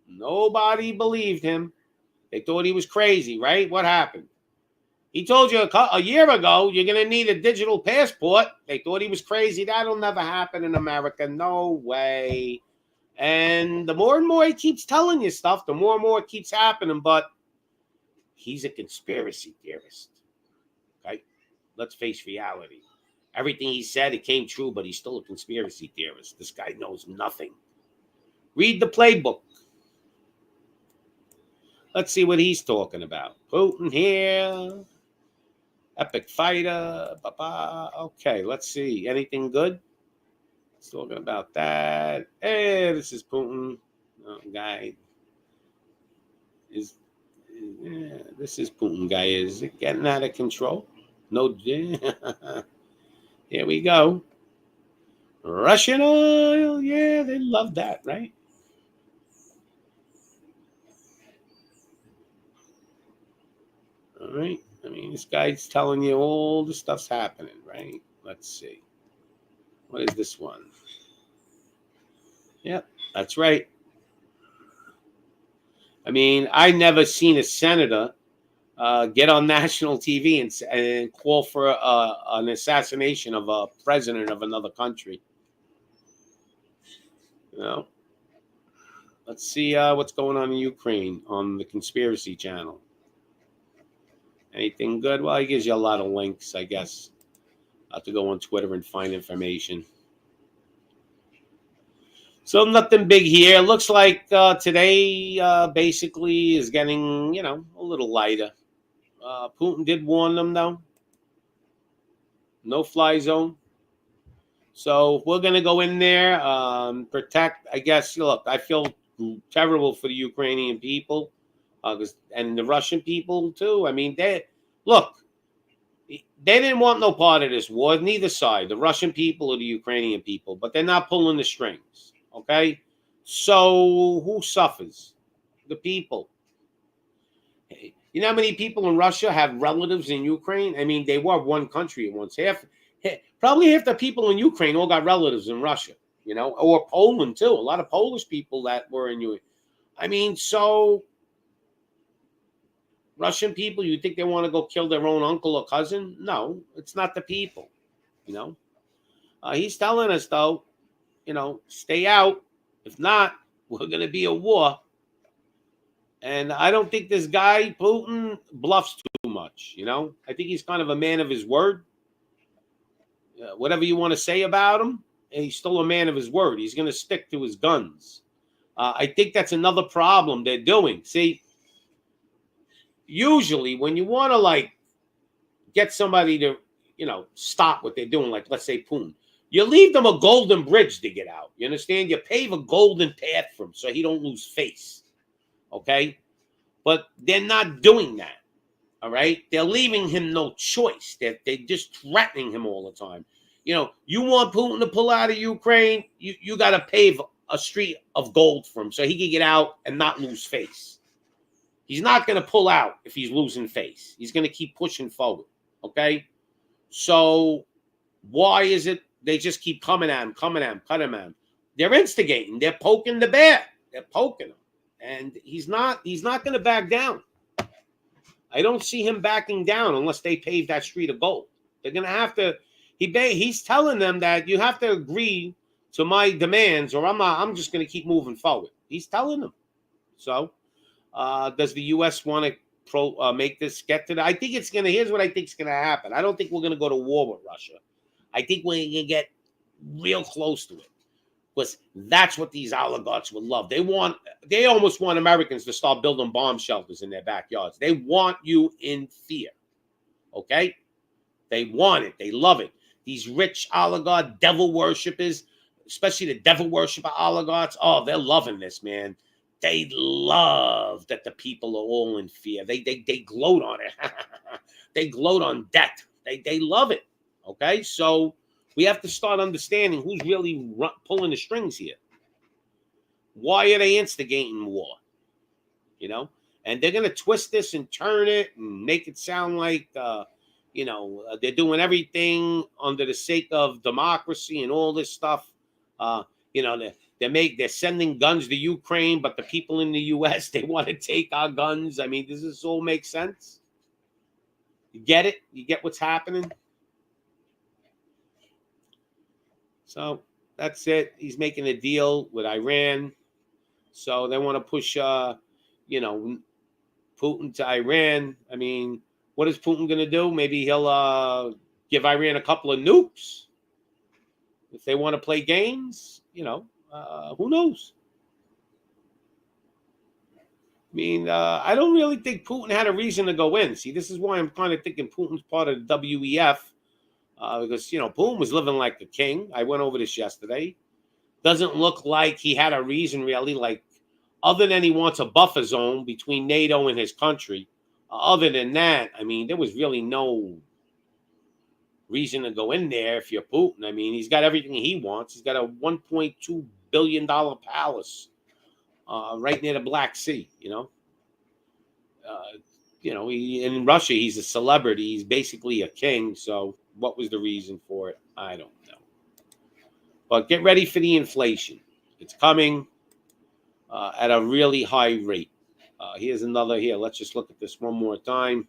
Nobody believed him. They thought he was crazy, right? What happened? He told you a year ago, you're going to need a digital passport. They thought he was crazy. That'll never happen in America. No way. And the more and more he keeps telling you stuff, the more and more it keeps happening. But he's a conspiracy theorist. Okay? Let's face reality. Everything he said, it came true, but he's still a conspiracy theorist. This guy knows nothing. Read the playbook. Let's see what he's talking about. Putin here. Epic fighter. Okay, let's see. Anything good? He's talking about that. Hey, this is Putin. Guy. This is Putin guy. Is it getting out of control? No. Here we go. Russian oil. Yeah, they love that, right? All right. I mean, this guy's telling you all the stuff's happening, right? Let's see. What is this one? Yep, that's right. I mean, I never seen a senator get on national TV and call for an assassination of a president of another country. Let's see what's going on in Ukraine on the Conspiracy Channel. Anything good? Well, he gives you a lot of links, I guess. I'll have to go on Twitter and find information. So nothing big here. Looks like today basically is getting, a little lighter. Putin did warn them, though. No fly zone. So we're going to go in there, protect, I guess. Look, I feel terrible for the Ukrainian people. And the Russian people too. I mean, they didn't want no part of this war, neither side, the Russian people or the Ukrainian people, but they're not pulling the strings. Okay, so who suffers? The people. You know how many people in Russia have relatives in Ukraine? I mean, they were one country at once. Probably half the people in Ukraine all got relatives in Russia. Or Poland too. A lot of Polish people that were in Ukraine. I mean, so. Russian people, you think they want to go kill their own uncle or cousin? No, it's not the people, He's telling us, though, stay out. If not, we're going to be a war. And I don't think this guy, Putin, bluffs too much, I think he's kind of a man of his word. Whatever you want to say about him, he's still a man of his word. He's going to stick to his guns. I think that's another problem they're doing. See, usually when you want to get somebody to, stop what they're doing, like let's say Putin, you leave them a golden bridge to get out. You understand? You pave a golden path for him so he don't lose face. Okay? But they're not doing that. All right? They're leaving him no choice. They're just threatening him all the time. You want Putin to pull out of Ukraine, you got to pave a street of gold for him so he can get out and not lose face. He's not going to pull out if he's losing face. He's going to keep pushing forward, okay? So why is it they just keep coming at him, cutting him? They're instigating. They're poking the bear. They're poking him. And he's not going to back down. I don't see him backing down unless they pave that street of gold. They're going to have to. He's telling them that you have to agree to my demands or I'm just going to keep moving forward. He's telling them. So. Does the U.S. want to make this get to that? I think it's going to, here's what I think is going to happen. I don't think we're going to go to war with Russia. I think we're going to get real close to it. Because that's what these oligarchs would love. They almost want Americans to start building bomb shelters in their backyards. They want you in fear. Okay? They want it. They love it. These rich oligarch devil worshippers, especially the devil worshipper oligarchs, oh, they're loving this, man. They love that the people are all in fear. They gloat on it. They gloat on debt. They love it. Okay, so we have to start understanding who's really pulling the strings here. Why are they instigating war? You know, and they're gonna twist this and turn it and make it sound like they're doing everything under the sake of democracy and all this stuff. You know, they're sending guns to Ukraine, but the people in the U.S. they want to take our guns. I mean, does this all make sense? You get it? You get what's happening? So that's it. He's making a deal with Iran. So they want to push, Putin to Iran. I mean, what is Putin going to do? Maybe he'll give Iran a couple of nukes if they want to play games. Who knows? I mean, I don't really think Putin had a reason to go in. See, this is why I'm kind of thinking Putin's part of the WEF. Because, Putin was living like a king. I went over this yesterday. Doesn't look like he had a reason, really, like, other than he wants a buffer zone between NATO and his country. Other than that, I mean, there was really no reason to go in there if you're Putin. I mean, he's got everything he wants. He's got a $1.2 billion palace right near the Black Sea, in Russia, he's a celebrity. He's basically a king. So what was the reason for it? I don't know. But get ready for the inflation. It's coming at a really high rate. Here's another here. Let's just look at this one more time.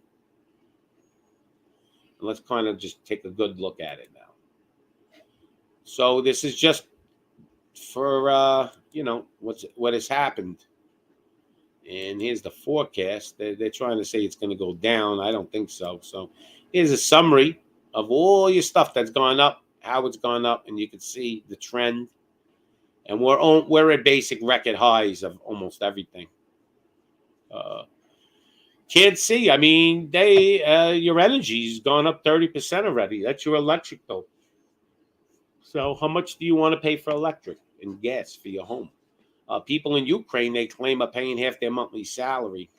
And let's kind of just take a good look at it now. So this is just for, what has happened. And here's the forecast. They're trying to say it's going to go down. I don't think so. So here's a summary of all your stuff that's gone up, how it's gone up, and you can see the trend. And we're at basic record highs of almost everything. Can't see. I mean, your energy's gone up 30% already. That's your electric bill. So how much do you want to pay for electric and gas for your home? People in Ukraine, they claim, are paying half their monthly salary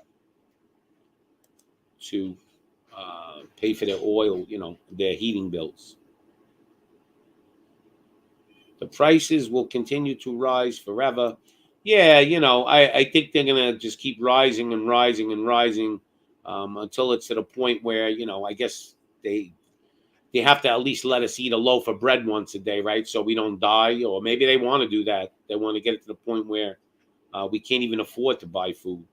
to pay for their oil, their heating bills. The prices will continue to rise forever. Yeah, I think they're going to just keep rising and rising and rising until it's at a point where, I guess they have to at least let us eat a loaf of bread once a day, right? So we don't die. Or maybe they want to do that. They want to get it to the point where we can't even afford to buy food.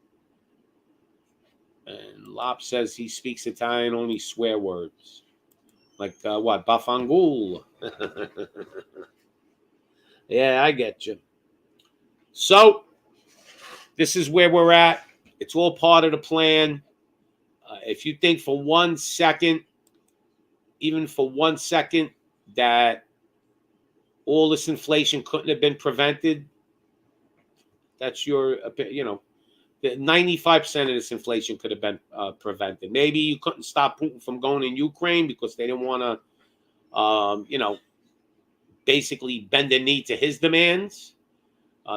And Lop says he speaks Italian, only swear words. Like what? Bafangul. Yeah, I get you. So this is where we're at. It's all part of the plan. If you think for 1 second, even for 1 second, that all this inflation couldn't have been prevented, that's your, 95% of this inflation could have been prevented. Maybe you couldn't stop Putin from going in Ukraine because they didn't want to, basically bend the knee to his demands.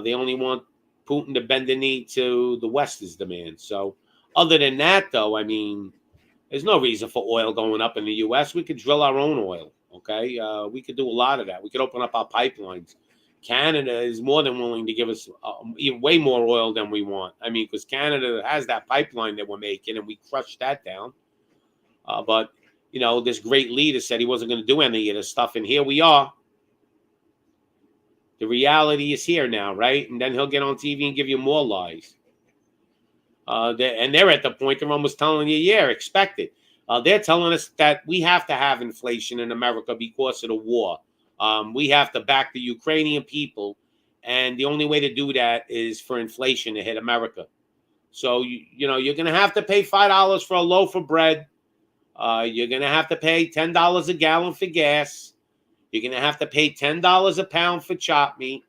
They only want Putin to bend the knee to the West's demands. So other than that, though, I mean, there's no reason for oil going up in the U.S. We could drill our own oil, okay? We could do a lot of that. We could open up our pipelines. Canada is more than willing to give us way more oil than we want. I mean, because Canada has that pipeline that we're making, and we crushed that down. But, this great leader said he wasn't going to do any of this stuff, and here we are. The reality is here now, right? And then he'll get on TV and give you more lies. And they're at the point they're almost telling you, yeah, expect it. They're telling us that we have to have inflation in America because of the war. We have to back the Ukrainian people. And the only way to do that is for inflation to hit America. So, you're going to have to pay $5 for a loaf of bread. You're going to have to pay $10 a gallon for gas. You're going to have to pay $10 a pound for chopped meat.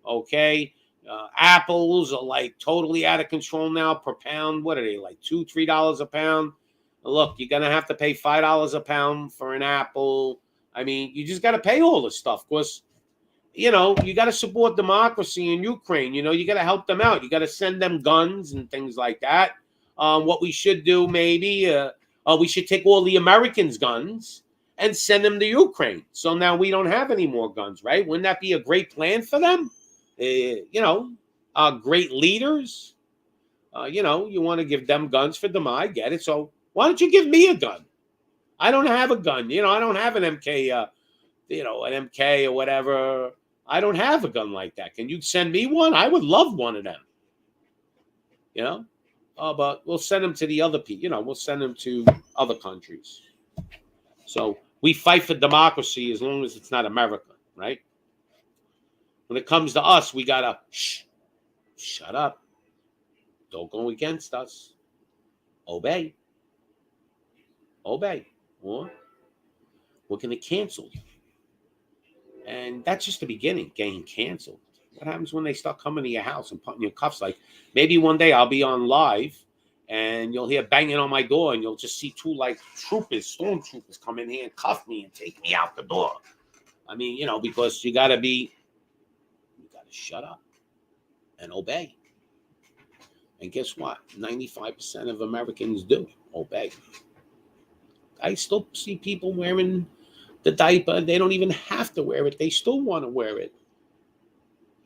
Okay? Apples are like totally out of control now per pound. What are they, like $2, $3 a pound? Look, you're going to have to pay $5 a pound for an apple. I mean, you just got to pay all this stuff because, you got to support democracy in Ukraine. You got to help them out. You got to send them guns and things like that. What we should do maybe, we should take all the Americans' guns and send them to Ukraine. So now we don't have any more guns, right? Wouldn't that be a great plan for them? Great leaders. You want to give them guns for them. I get it. So why don't you give me a gun? I don't have a gun. I don't have an MK, an MK or whatever. I don't have a gun like that. Can you send me one? I would love one of them. But we'll send them to the other people. We'll send them to other countries. So we fight for democracy as long as it's not America, right? When it comes to us, we gotta shut up. Don't go against us. Obey. Or we're going to cancel you. And that's just the beginning, getting canceled. What happens when they start coming to your house and putting your cuffs? Like, maybe one day I'll be on live and you'll hear banging on my door and you'll just see two, like, stormtroopers come in here and cuff me and take me out the door. I mean, because you got to shut up and obey. And guess what? 95% of Americans do obey. I still see people wearing the diaper. They don't even have to wear it. They still want to wear it.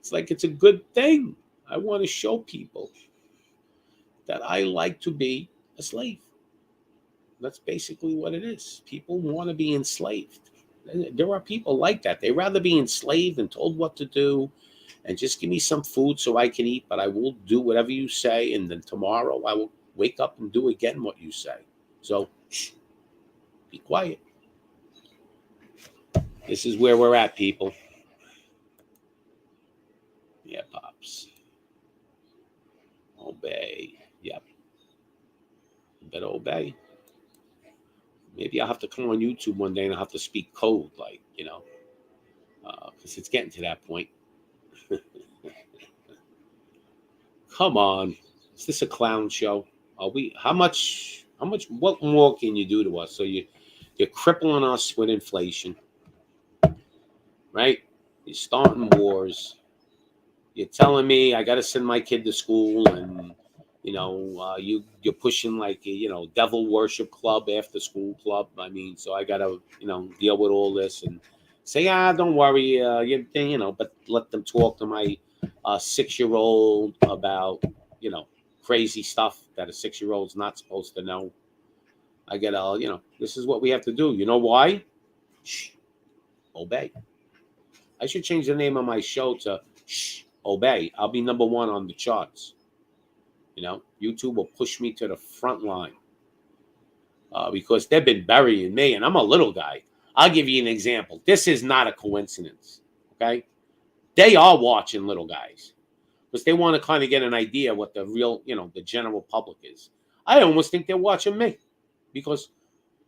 It's like it's a good thing. I want to show people that I like to be a slave. That's basically what it is. People want to be enslaved. There are people like that. They rather be enslaved and told what to do and just give me some food so I can eat, but I will do whatever you say, and then tomorrow I will wake up and do again what you say. So, be quiet. This is where we're at, people. Yeah, Pops. Obey. Yep. You better obey. Maybe I'll have to come on YouTube one day and I'll have to speak code, because it's getting to that point. Come on. Is this a clown show? What more can you do to us? So you're crippling us with inflation, right? You're starting wars. You're telling me I got to send my kid to school, and you're pushing like a devil worship club, after school club. I mean, so I got to deal with all this and say, don't worry, but let them talk to my 6-year-old about crazy stuff that a 6-year-old's not supposed to know. I get this is what we have to do. You know why? Obey. I should change the name of my show to Obey. I'll be number 1 on the charts. YouTube will push me to the front line because they've been burying me, and I'm a little guy. I'll give you an example. This is not a coincidence, okay? They are watching little guys because they want to kind of get an idea what the real, the general public is. I almost think they're watching me because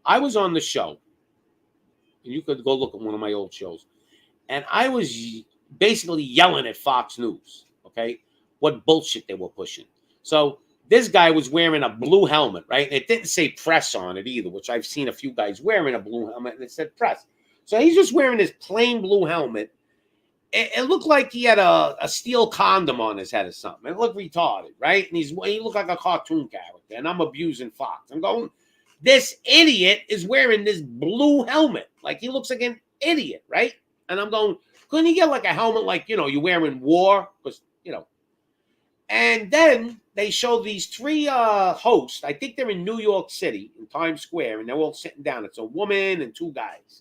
I was on the show, and you could go look at one of my old shows, and I was basically yelling at Fox News, okay, what bullshit they were pushing. So this guy was wearing a blue helmet, right? And it didn't say press on it either, which I've seen a few guys wearing a blue helmet, and it said press. So he's just wearing this plain blue helmet. It looked like he had a steel condom on his head or something. It looked retarded, right? And he looked like a cartoon character. And I'm abusing Fox. I'm going, this idiot is wearing this blue helmet. Like, he looks like an idiot, right? And I'm going, couldn't he get like a helmet like, you wear in war? Because, And then they show these 3 hosts. I think they're in New York City, in Times Square, and they're all sitting down. It's a woman and 2 guys.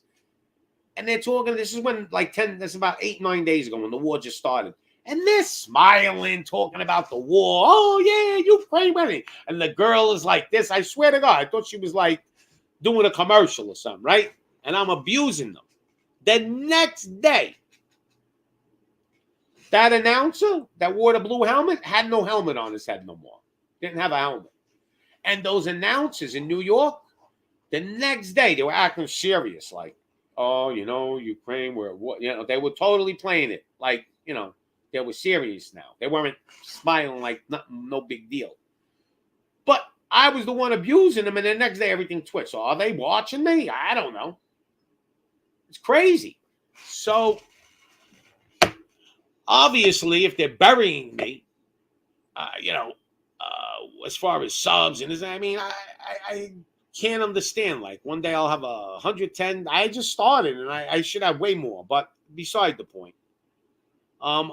And they're talking, this is about 8-9 days ago when the war just started. And they're smiling, talking about the war. Oh, yeah, Ukraine winning. And the girl is like this. I swear to God, I thought she was like doing a commercial or something, right? And I'm abusing them. The next day, that announcer that wore the blue helmet had no helmet on his head no more. Didn't have a helmet. And those announcers in New York, the next day, they were acting serious, like, oh, Ukraine, they were totally playing it like, they were serious now. They weren't smiling like no big deal. But I was the one abusing them, and the next day everything twitched. So are they watching me? I don't know. It's crazy. So obviously, if they're burying me, as far as subs and this, I mean, I can't understand. Like one day I'll have 110. I just started and I should have way more, but beside the point. I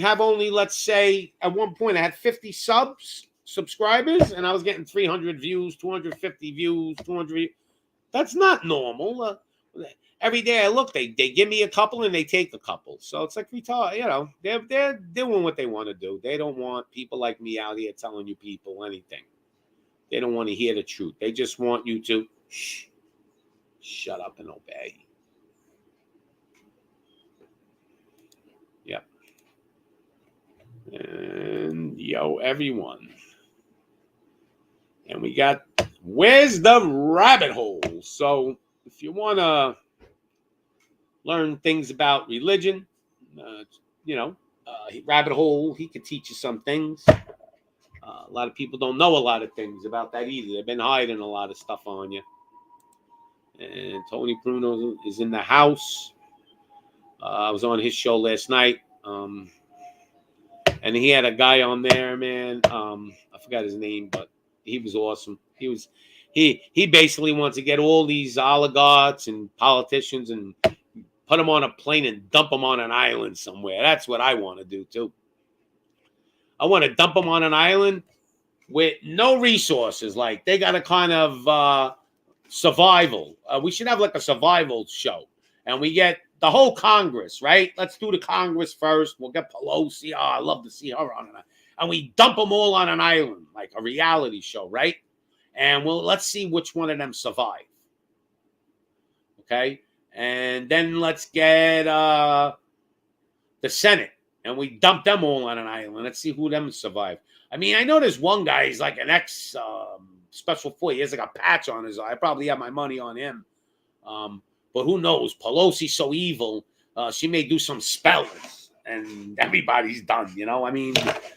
have only, let's say, at one point I had 50 subscribers, and I was getting 300 views, 250 views, 200. That's not normal. Every day I look, they give me a couple and they take a couple. So it's like retard. You know, they're doing what they want to do. They don't want people like me out here telling you people anything. They don't want to hear the truth. They just want you to shut up and obey. Yep. And yo, everyone. And we got, where's the rabbit hole? So if you want to learn things about religion, rabbit hole, he could teach you some things. A lot of people don't know a lot of things about that either. They've been hiding a lot of stuff on you. And Tony Bruno is in the house. I was on his show last night. And he had a guy on there, man. I forgot his name, but he was awesome. He basically wants to get all these oligarchs and politicians and put them on a plane and dump them on an island somewhere. That's what I want to do too. I want to dump them on an island with no resources. Like they got a kind of survival. We should have like a survival show, and we get the whole Congress, right? Let's do the Congress first. We'll get Pelosi. Oh, I love to see her on it. And we dump them all on an island, like a reality show, right? And let's see which one of them survive. Okay? And then let's get the Senate, and we dump them all on an island. Let's see who them survive. I mean, I know there's one guy, he's like an ex-special force. He has like a patch on his eye. I probably have my money on him. But who knows? Pelosi's so evil. She may do some spells, and everybody's done, you know? I mean,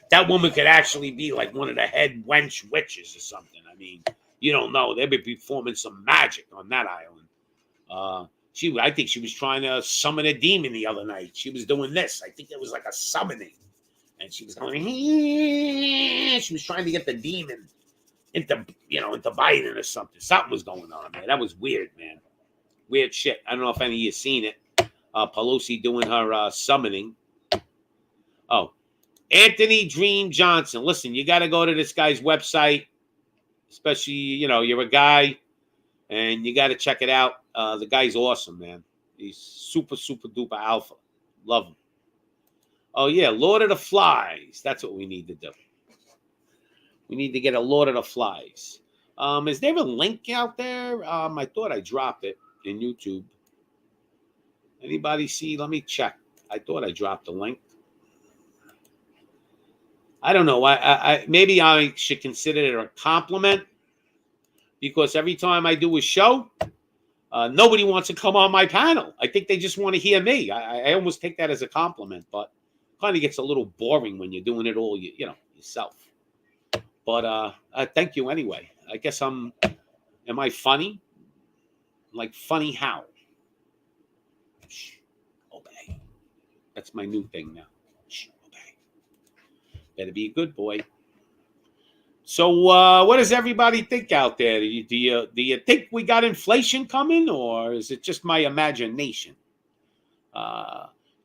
that woman could actually be like one of the head wench witches or something. I mean, you don't know. They may be performing some magic on that island. I think she was trying to summon a demon the other night. She was doing this. I think it was like a summoning. And she was going, she was trying to get the demon into Biden or something. Something was going on, man. That was weird, man. Weird shit. I don't know if any of you seen it. Pelosi doing her summoning. Oh, Anthony Dream Johnson. Listen, you got to go to this guy's website, especially, you're a guy, and you got to check it out. The guy's awesome, man. He's super, super duper alpha. Love him. Oh, yeah, Lord of the Flies. That's what we need to do. We need to get a Lord of the Flies. Is there a link out there? I thought I dropped it in YouTube. Anybody see? Let me check. I thought I dropped the link. I don't know. Maybe I should consider it a compliment, because every time I do a show, nobody wants to come on my panel. I think they just want to hear me. I almost take that as a compliment, but kind of gets a little boring when you're doing it all, yourself. But thank you anyway. I guess am I funny? Like funny how? Shh, obey. That's my new thing now. Shh, obey. Better be a good boy. So what does everybody think out there? Do you think we got inflation coming, or is it just my imagination?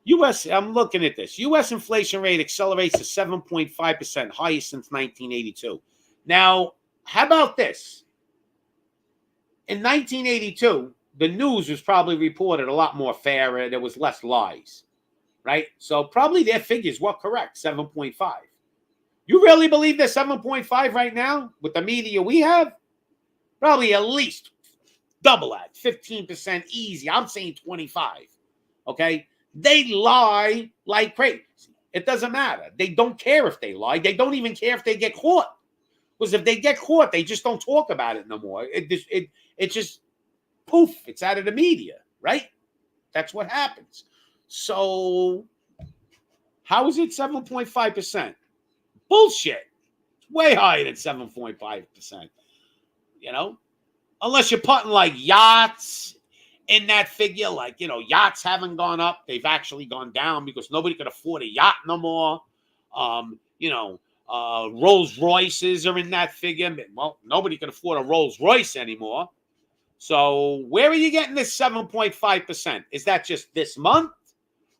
U.S. I'm looking at this. U.S. inflation rate accelerates to 7.5%, highest since 1982. Now, how about this? In 1982, the news was probably reported a lot more fairer. There was less lies, right? So probably their figures were correct, 7.5. You really believe they're 7.5 right now with the media we have? Probably at least double that, 15% easy. I'm saying 25, okay? They lie like crazy. It doesn't matter. They don't care if they lie. They don't even care if they get caught. Because if they get caught, they just don't talk about it no more. It just, poof, it's out of the media, right? That's what happens. So how is it 7.5%? Bullshit. It's way higher than 7.5%. Unless you're putting like yachts in that figure, like, yachts haven't gone up. They've actually gone down because nobody could afford a yacht no more. Rolls Royces are in that figure. Well, nobody can afford a Rolls Royce anymore. So where are you getting this 7.5%? Is that just this month?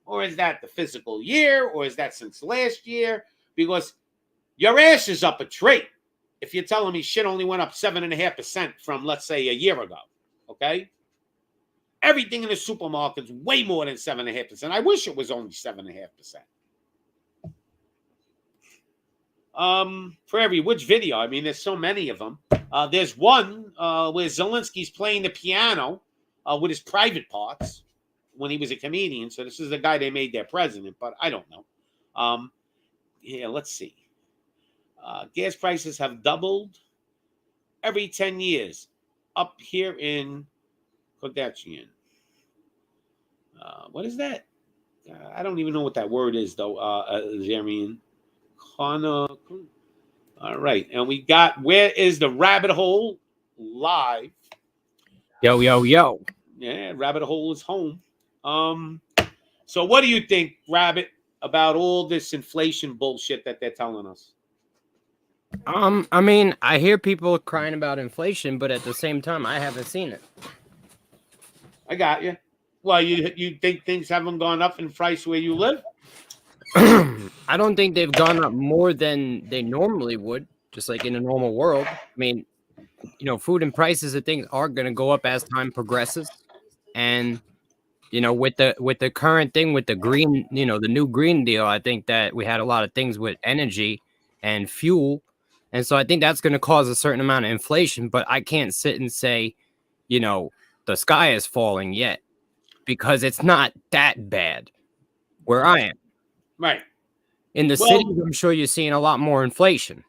Or is that the physical year? Or is that since last year? Because your ass is up a tree if you're telling me shit only went up 7.5% from, let's say, a year ago. Okay? Everything in the supermarket's way more than 7.5%. I wish it was only 7.5%. For which video? I mean, there's so many of them. There's one where Zelensky's playing the piano with his private parts when he was a comedian. So this is the guy they made their president, but I don't know. Yeah, let's see. Gas prices have doubled every 10 years up here in Kardashian. What is that? I don't even know what that word is, though, Zarian. All right, and we got Where is the Rabbit Hole live. Yo, yo, yo. Yeah, Rabbit Hole is home. So what do you think, Rabbit, about all this inflation bullshit that they're telling us? I mean, I hear people crying about inflation, but at the same time, I haven't seen it. I got you. Well, you think things haven't gone up in price where you live? I don't think they've gone up more than they normally would, just like in a normal world. I mean, you know, food and prices of things are going to go up as time progresses. And, you know, with the current thing with the green, you know, the new Green Deal, I think that we had a lot of things with energy and fuel. And so I think that's going to cause a certain amount of inflation. But I can't sit and say, you know, the sky is falling yet, because it's not that bad where I am. Right. In the cities, I'm sure you're seeing a lot more inflation.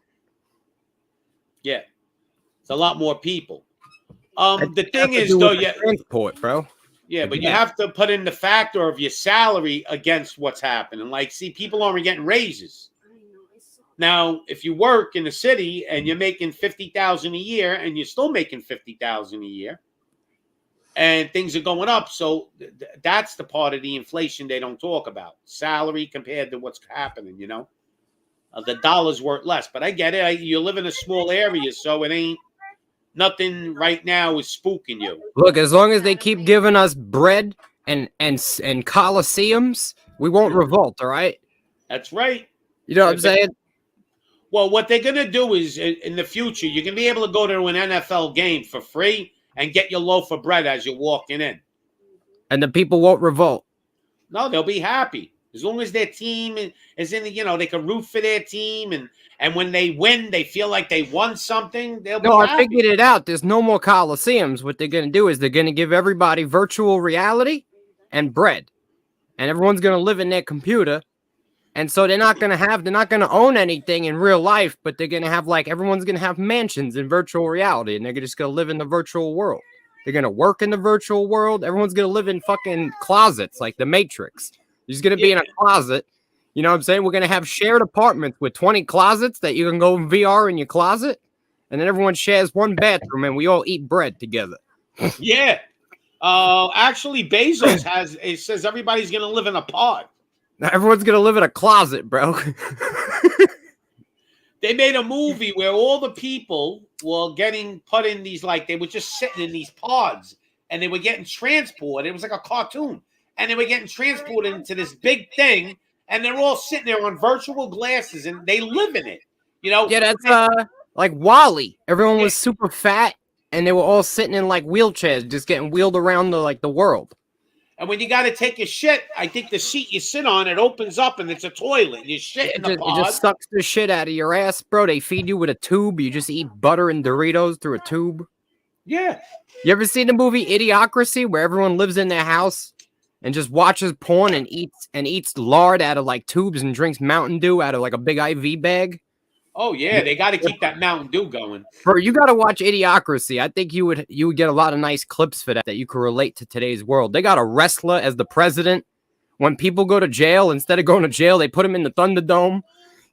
Yeah. It's a lot more people. The thing is, though, transport, bro. Yeah, but you have to put in the factor of your salary against what's happening. Like, see, people aren't getting raises. Now, if you work in the city and you're making $50,000 a year and you're still making $50,000 a year, and things are going up, so that's the part of the inflation they don't talk about. Salary compared to what's happening, you know. The dollar's worth less, but I get it. You live in a small area, so it ain't nothing right now is spooking you. Look, as long as they keep giving us bread and coliseums, we won't revolt. All right. That's right. You know what I'm saying? Well, what they're gonna do is in the future, you're gonna be able to go to an NFL game for free and get your loaf of bread as you're walking in. And the people won't revolt. No, they'll be happy. As long as their team is in the, you know, they can root for their team. And when they win, they feel like they won something. They'll be happy. I figured it out. There's no more coliseums. What they're going to do is they're going to give everybody virtual reality and bread. And everyone's going to live in their computer. And so they're not going to own anything in real life, but they're going to have, like, everyone's going to have mansions in virtual reality, and they're just going to live in the virtual world. They're going to work in the virtual world. Everyone's going to live in fucking closets like the Matrix. You're just going to be in a closet. You know what I'm saying? We're going to have shared apartments with 20 closets that you can go in VR in your closet, and then everyone shares one bathroom, and we all eat bread together. Yeah. Actually, Bezos it says everybody's going to live in a pod. Now everyone's going to live in a closet, bro. They made a movie where all the people were getting put in these, like, they were just sitting in these pods and they were getting transported. It was like a cartoon. And they were getting transported into this big thing. And they're all sitting there on virtual glasses and they live in it. You know? Yeah, that's like WALL-E. Everyone was super fat and they were all sitting in like wheelchairs, just getting wheeled around the world. And when you got to take a shit, I think the seat you sit on, it opens up and it's a toilet. You shit in the pod. It just sucks the shit out of your ass, bro. They feed you with a tube. You just eat butter and Doritos through a tube. Yeah. You ever seen the movie Idiocracy, where everyone lives in their house and just watches porn and eats lard out of like tubes and drinks Mountain Dew out of like a big IV bag? Oh yeah, they got to keep that Mountain Dew going. Bro, you got to watch Idiocracy. I think you would get a lot of nice clips for that you could relate to today's world. They got a wrestler as the president. When people go to jail, instead of going to jail, they put him in the Thunderdome.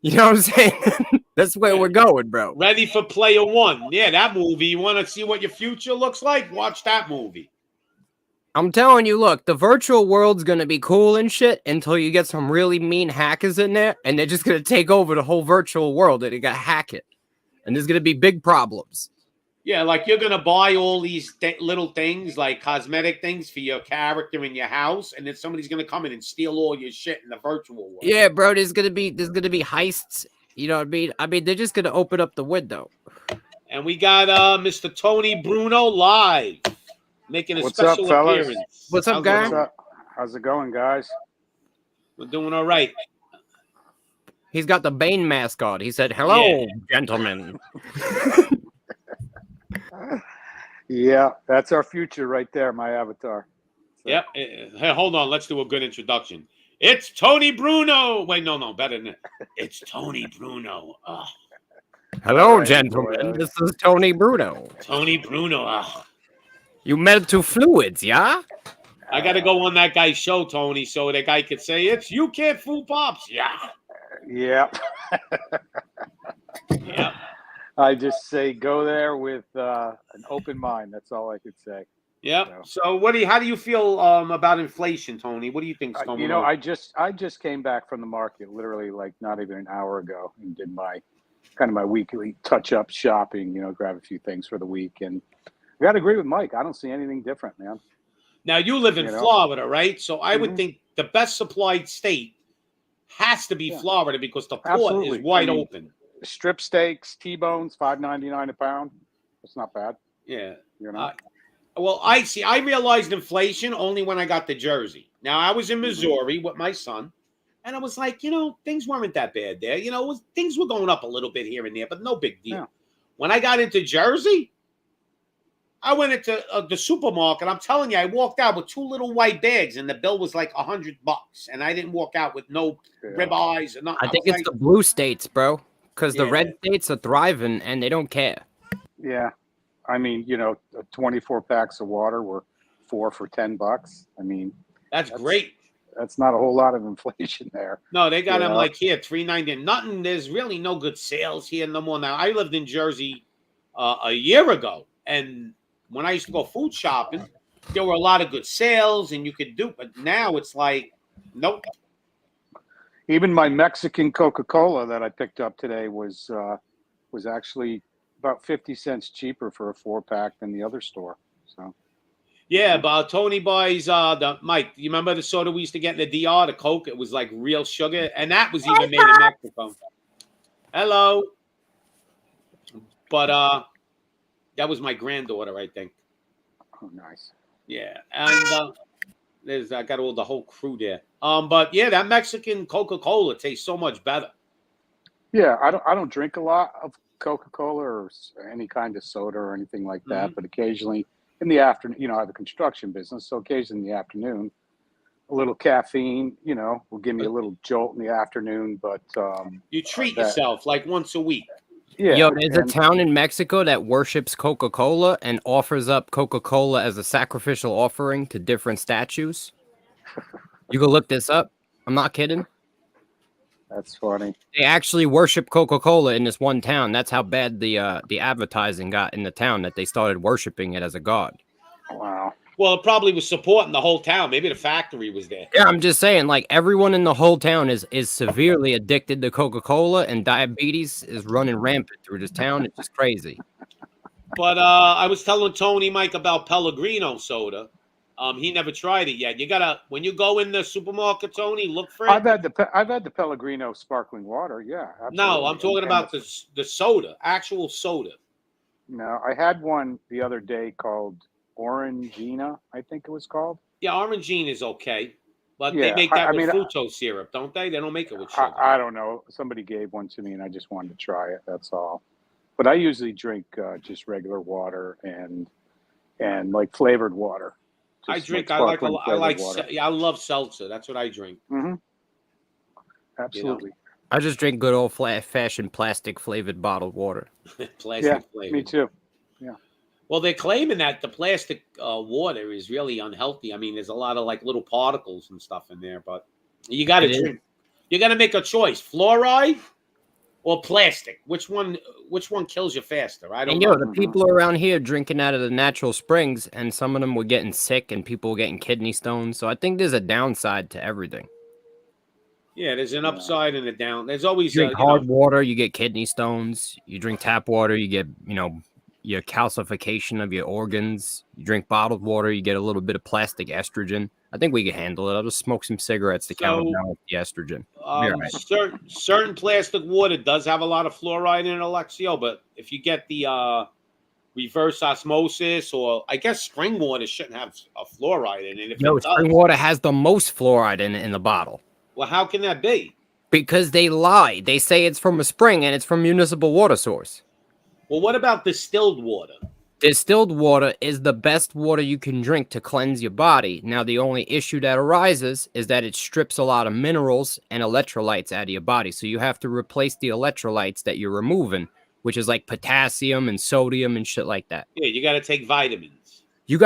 You know what I'm saying? That's where we're going, bro. Ready for Player One. Yeah, that movie. You want to see what your future looks like? Watch that movie. I'm telling you, look, the virtual world's gonna be cool and shit until you get some really mean hackers in there, and they're just gonna take over the whole virtual world, and they gotta hack it, and there's gonna be big problems. Yeah, like you're gonna buy all these little things, like cosmetic things for your character in your house, and then somebody's gonna come in and steal all your shit in the virtual world. Yeah, bro, there's gonna be heists. You know what I mean? I mean, they're just gonna open up the window. And we got Mr. Tony Bruno live, making a What's up, special fellas? appearance. What's up, How's it guy? What's going? up? How's it going, guys? We're doing all right. He's got the Bane mask on. He said, "Hello, Yeah. gentlemen." Yeah, that's our future right there, my avatar. So, Yep. Hey, hold on. Let's do a good introduction. It's Tony Bruno. Wait, no, better than it. It's Tony Bruno. Hello, Right, gentlemen. boy. This is Tony Bruno. Tony Bruno. You melt to fluids, yeah? I got to go on that guy's show, Tony, so the guy could say, "It's you can't fool pops." Yeah. Yeah. Yeah. I just say go there with an open mind. That's all I could say. Yep. So, how do you feel about inflation, Tony? What do you think's going on? I just came back from the market literally like not even an hour ago and did my weekly touch-up shopping, grab a few things for the week. And I got to agree with Mike. I don't see anything different, man. Now, you live in Florida, right? So I would Mhm. think the best supplied state has to be Florida because the port Absolutely. is wide I mean, open. Strip steaks, T-bones, $5.99 a pound. That's not bad, Yeah. you know. Well, I realized inflation only when I got to Jersey. Now, I was in Missouri with my son, and I was like, things weren't that bad there. Things were going up a little bit here and there, but no big deal. Yeah. When I got into Jersey, I went into the supermarket. I'm telling you, I walked out with 2 little white bags, and the bill was like $100, and I didn't walk out with no ribeyes and nothing. I think it's the blue states, bro, because the Yeah. red states are thriving and they don't care. Yeah. I mean, 24 packs of water were 4 for $10. I mean, That's great. that's not a whole lot of inflation there. No, they got them Yeah. like here, $3.90. Nothing. There's really no good sales here no more. Now, I lived in Jersey a year ago, and when I used to go food shopping, there were a lot of good sales, and you could do. But now it's like, nope. Even my Mexican Coca-Cola that I picked up today was actually about 50 cents cheaper for a 4-pack than the other store. So Yeah, but Tony buys the Mike. You remember the soda we used to get in the DR, the Coke? It was like real sugar, and that was even made in Mexico. Hello, but that was my granddaughter, I think. oh, nice. Yeah, and I got the whole crew there. But yeah, that Mexican Coca-Cola tastes so much better. Yeah, I don't drink a lot of Coca-Cola or any kind of soda or anything like that, but occasionally in the afternoon, I have a construction business, so occasionally in the afternoon, a little caffeine, will give me a little jolt in the afternoon. But You treat yourself like once a week. yeah, Yo, there's a town in Mexico that worships Coca-Cola and offers up Coca-Cola as a sacrificial offering to different statues. You go look this up. I'm not kidding. that's funny. They actually worship Coca-Cola in this one town. That's how bad the advertising got in the town that they started worshiping it as a god. Wow. Well, it probably was supporting the whole town. Maybe the factory was there. Yeah, I'm just saying, like, everyone in the whole town is severely addicted to Coca-Cola, and diabetes is running rampant through this town. It's just crazy. But I was telling Tony Mike about Pellegrino soda. He never tried it yet. You gotta, when you go in the supermarket, Tony, look for it. I've had the Pellegrino sparkling water. Yeah, absolutely. No, I'm talking about the soda, actual soda. No, I had one the other day called Orangina, I think it was called. Yeah, Orangine is okay, but Yeah, they make that I with mean, fructose syrup, don't they? They don't make it with sugar. I don't know. Somebody gave one to me, and I just wanted to try it. That's all. But I usually drink just regular water and like flavored water. I Just drink. sparkling flavored water. I love seltzer. That's what I drink. Mm-hmm. Absolutely. I just drink good old fashioned plastic flavored bottled water. Plastic Yeah, flavor. me too. Well, they're claiming that the plastic water is really unhealthy. I mean, there's a lot of like little particles and stuff in there, but you got to It is. drink. You got to make a choice: fluoride or plastic? Which one? Which one kills you faster? I don't And yo, know. the people around here drinking out of the natural springs, and some of them were getting sick, and people were getting kidney stones. So I think there's a downside to everything. Yeah, there's an upside and a down. There's always You drink hard water, you get kidney stones. You drink tap water, you get, your calcification of your organs. You drink bottled water, you get a little bit of plastic estrogen. I think we can handle it. I'll just smoke some cigarettes to counterbalance the estrogen. Be all right. certain plastic water does have a lot of fluoride in it, Alexio. But if you get the reverse osmosis, or I guess spring water shouldn't have a fluoride in it. If it Spring does, water has the most fluoride in the bottle. well, how can that be? Because they lie. They say it's from a spring and it's from municipal water source. Well, what about distilled water? Distilled water is the best water you can drink to cleanse your body. Now, the only issue that arises is that it strips a lot of minerals and electrolytes out of your body. So you have to replace the electrolytes that you're removing, which is like potassium and sodium and shit like that. Yeah, you got to take vitamins. You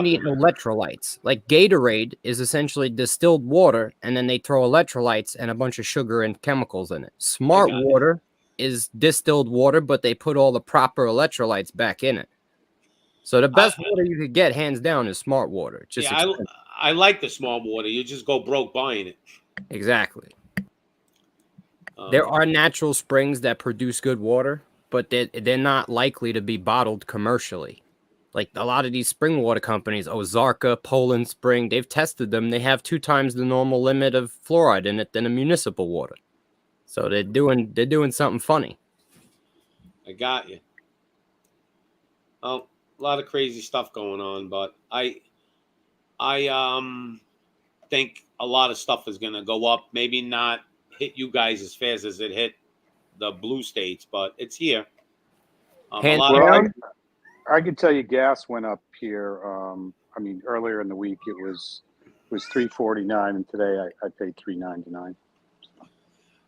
need electrolytes. Like Gatorade is essentially distilled water, and then they throw electrolytes and a bunch of sugar and chemicals in it. Smart water is distilled water, but they put all the proper electrolytes back in it. So the best water you could get, hands down, is smart water. It's just I like the smart water. You just go broke buying it. Exactly. There are natural springs that produce good water, but they're not likely to be bottled commercially. Like a lot of these spring water companies, Ozarka, Poland Spring, they've tested them. They have 2 times the normal limit of fluoride in it than a municipal water. So they're doing something funny. I got you. Oh, a lot of crazy stuff going on, but I think a lot of stuff is gonna go up. Maybe not hit you guys as fast as it hit the blue states, but it's here. I can tell you gas went up here. Earlier in the week it was $3.49, and today I paid $3.99.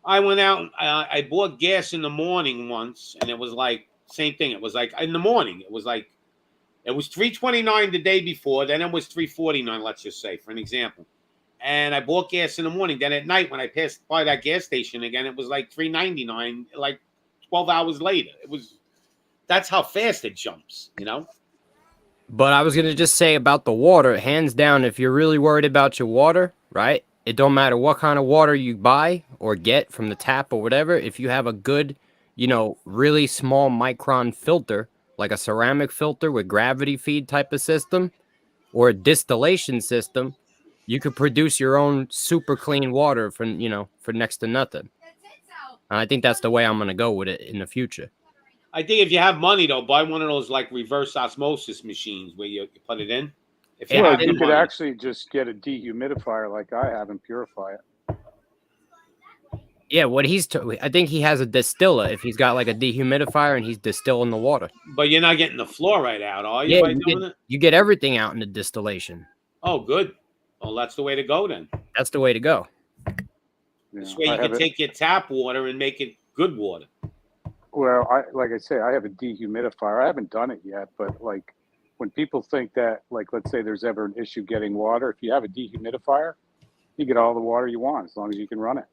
I went out. I bought gas in the morning once, and it was like same thing. It was like in the morning. It was $3.29 the day before. Then it was $3.49. Let's just say, for an example. And I bought gas in the morning. Then at night, when I passed by that gas station again, it was like $3.99. Like 12 hours later, that's how fast it jumps, But I was going to just say about the water, hands down, if you're really worried about your water, right? It don't matter what kind of water you buy or get from the tap or whatever. If you have a good, really small micron filter, like a ceramic filter with gravity feed type of system or a distillation system, you could produce your own super clean water for next to nothing. And I think that's the way I'm going to go with it in the future. I think if you have money, though, buy one of those like reverse osmosis machines where you put it in. You could actually just get a dehumidifier like I have and purify it. Yeah, I think he has a distiller if he's got like a dehumidifier and he's distilling the water. But you're not getting the fluoride out, are you? Yeah, you get everything out in the distillation. Oh, good. Well, that's the way to go then. That's the way to go. This way you can take your tap water and make it good water. Well, like I say, I have a dehumidifier. I haven't done it yet, but like when people think that, like, let's say there's ever an issue getting water, if you have a dehumidifier, you get all the water you want as long as you can run it.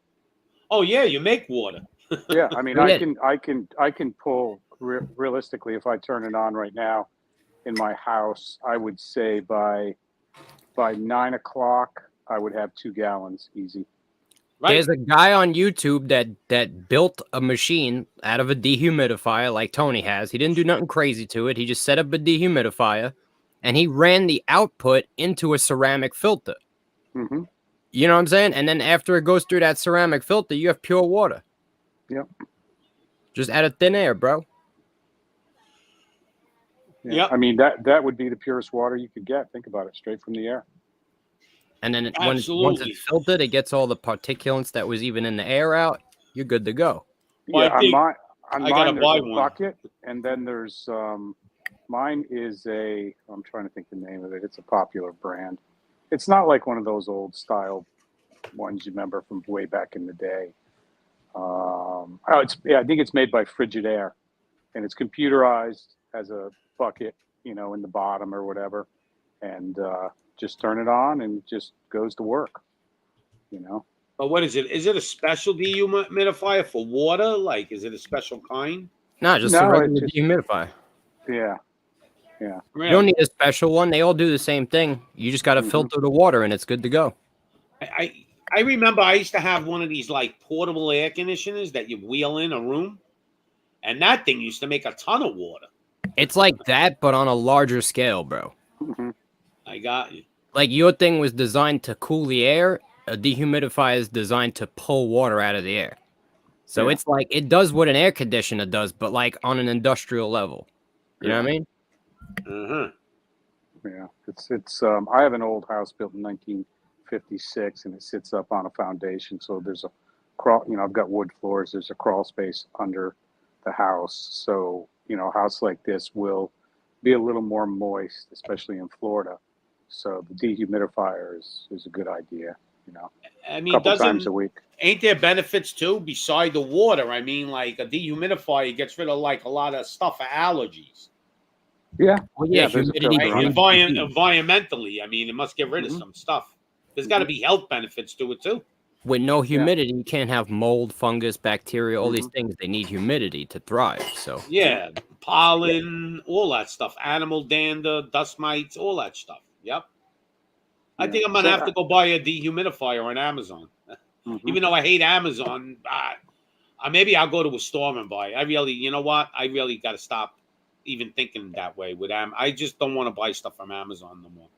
Oh yeah, you make water. Yeah, I can pull realistically if I turn it on right now in my house. I would say by 9 o'clock I would have 2 gallons easy. Right. There's a guy on YouTube that built a machine out of a dehumidifier like Tony has. He didn't do nothing crazy to it. He just set up a dehumidifier, and he ran the output into a ceramic filter. Mm-hmm. You know what I'm saying? And then after it goes through that ceramic filter, you have pure water. Yep. Just out of thin air, bro. Yeah. Yep. That would be the purest water you could get. Think about it, straight from the air. And then once it's filtered, it gets all the particulates that was even in the air out. You're good to go. Yeah, on mine there's a bucket, and then there's mine is I'm trying to think the name of it. It's a popular brand. It's not like one of those old style ones you remember from way back in the day. I think it's made by Frigidaire, and it's computerized, has a bucket, in the bottom or whatever, and just turn it on and it just goes to work. But what is it? Is it a special dehumidifier for water? Like, is it a special kind? No, just a No, regular it's just dehumidifier. yeah. You Really? don't need a special one. They all do the same thing. You just got to Mhm. filter the water, and it's good to go. I remember I used to have one of these like portable air conditioners that you wheel in a room, and that thing used to make a ton of water. It's like that, but on a larger scale, bro. Mhm. I got you. Like your thing was designed to cool the air. A dehumidifier is designed to pull water out of the air. So Yeah. it's like it does what an air conditioner does, but like on an industrial level. You know what I mean? Uh-huh. Yeah, it's. I have an old house built in 1956, and it sits up on a foundation. So there's a crawl. I've got wood floors. There's a crawl space under the house. So a house like this will be a little more moist, especially in Florida. So the dehumidifier is a good idea. I A mean, couple times a week. ain't there benefits too beside the water? I mean, like a dehumidifier gets rid of like a lot of stuff for allergies. Yeah, Well, yeah, there's a humidity. filter Right? on it. Environmentally, I mean, it must get rid of Mhm. some stuff. There's got to be health benefits to it too. With no humidity, you can't have mold, fungus, bacteria, all these things. They need humidity to thrive. So Yeah, pollen, all that stuff, animal dander, dust mites, all that stuff. Yep. I Yeah. think I'm gonna So, have to go buy a dehumidifier on Amazon. mhm. Even though I hate Amazon, maybe I'll go to a store and buy it. You know what? I really got to stop even thinking that way with I just don't want to buy stuff from Amazon no more.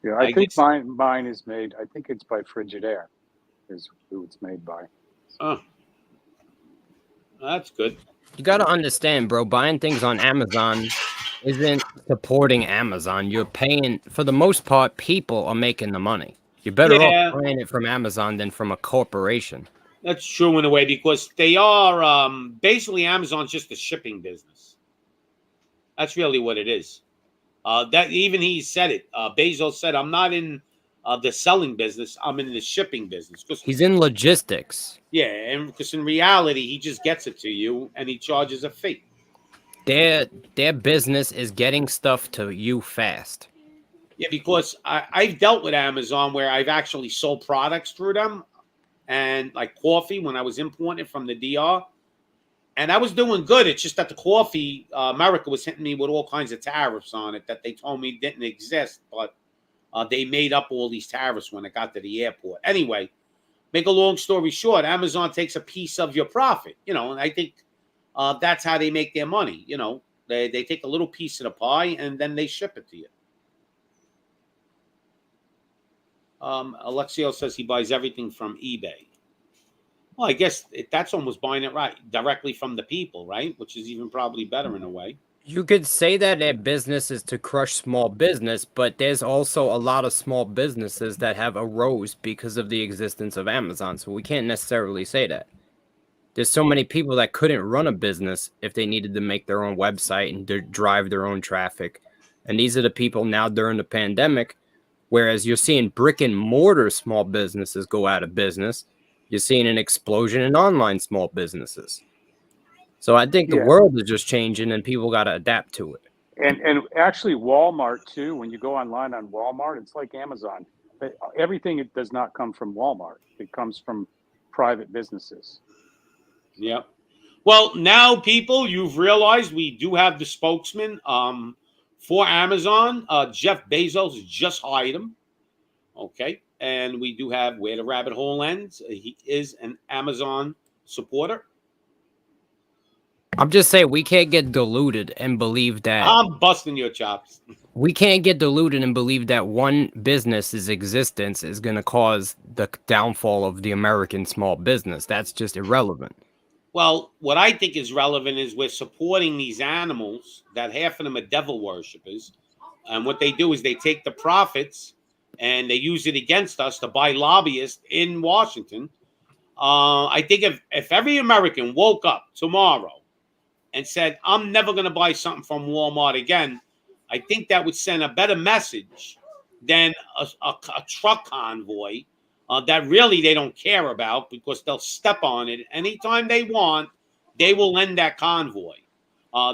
Yeah, I I think guess- mine is made. I think it's by Frigidaire, is who it's made by. Oh, that's good. you got to understand, bro. Buying things on Amazon isn't supporting Amazon. You're paying, for the most part, people are making the money. You're better Yeah. off buying it from Amazon than from a corporation. That's true in a way because they are basically Amazon's just a shipping business. That's really what it is. That even he said it. Bezos said, "I'm not in the selling business. I'm in the shipping business." He's in logistics. Yeah, and because in reality, he just gets it to you and he charges a fee. Their business is getting stuff to you fast. Yeah, because I've dealt with Amazon where I've actually sold products through them, and like coffee when I was importing it from the DR, and I was doing good. It's just that the coffee, America was hitting me with all kinds of tariffs on it that they told me didn't exist, but they made up all these tariffs when it got to the airport. Anyway, make a long story short, Amazon takes a piece of your profit, and I think that's how they make their money. They take a little piece of the pie and then they ship it to you. Alexio says he buys everything from eBay. Well, I guess that's almost buying it right directly from the people, right? Which is even probably better in a way. You could say that their business is to crush small business, but there's also a lot of small businesses that have arose because of the existence of Amazon. So we can't necessarily say that. There's so many people that couldn't run a business if they needed to make their own website and drive their own traffic. And these are the people now during the pandemic, whereas you're seeing brick and mortar small businesses go out of business. You're seeing an explosion in online small businesses. So I think the Yeah. world is just changing and people got to adapt to it. And actually, Walmart too. When you go online on Walmart, it's like Amazon. But everything it does not come from Walmart. It comes from private businesses. Yep. Well, now people, you've realized we do have the spokesman for Amazon. Jeff Bezos just hired him. Okay. And we do have Where the Rabbit Hole Ends. He is an Amazon supporter. I'm just saying we can't get deluded and believe that I'm busting your chops. we can't get deluded and believe that one business's existence is going to cause the downfall of the American small business. That's just irrelevant. Well, what I think is relevant is we're supporting these animals that half of them are devil worshippers. And what they do is they take the profits and they use it against us to buy lobbyists in Washington. I think if every American woke up tomorrow and said, I'm never going to buy something from Walmart again, I think that would send a better message than a truck convoy that really they don't care about because they'll step on it anytime they want. They will end that convoy.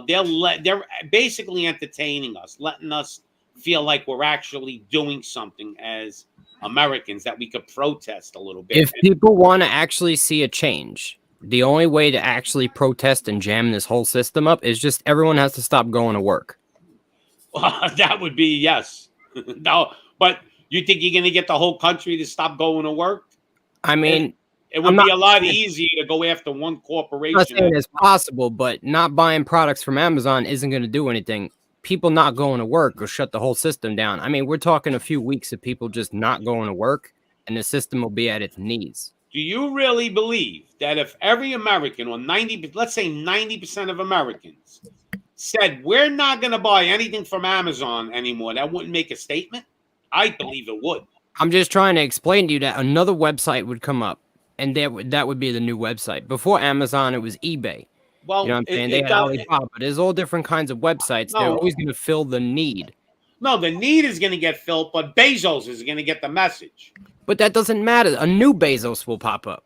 They're basically entertaining us, letting us feel like we're actually doing something as Americans that we could protest a little bit. If people want to actually see a change, the only way to actually protest and jam this whole system up is just everyone has to stop going to work. That would be yes. No, but you think you're going to get the whole country to stop going to work? I mean, It would be a lot easier to go after one corporation. I'm not saying it's possible, but not buying products from Amazon isn't going to do anything. People not going to work will shut the whole system down. I mean, we're talking a few weeks of people just not going to work, and the system will be at its knees. Do you really believe that if every American, or 90, let's say 90% of Americans, said we're not going to buy anything from Amazon anymore, that wouldn't make a statement? I believe it would. I'm just trying to explain to you that another website would come up, and that would be the new website. Before Amazon, it was eBay. Well, You know what I'm saying? They had Alibaba. There's all different kinds of websites. They're No. always going to fill the need. No, the need is going to get filled, but Bezos is going to get the message. But that doesn't matter. A new Bezos will pop up.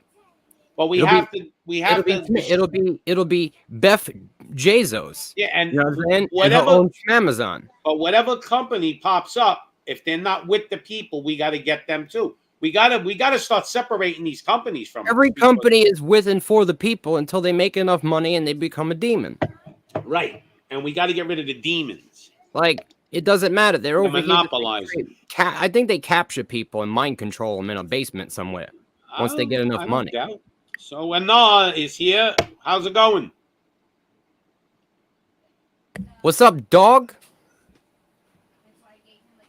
But we It'll have be- to. We have to. It'll be Beth Bezos. Yeah, and You know what I'm saying? And he'll whatever. own Amazon. But whatever company pops up, if they're not with the people, we got to get them too. We gotta start separating these companies from Every because- company is with and for the people until they make enough money and they become a demon. right, and we got to get rid of the demons. Like, it doesn't matter. They're They're over here. monopolizing. I think they capture people and mind control them in a basement somewhere. Once they get enough I don't money. doubt. So Anna is here. How's it going? What's up, dog?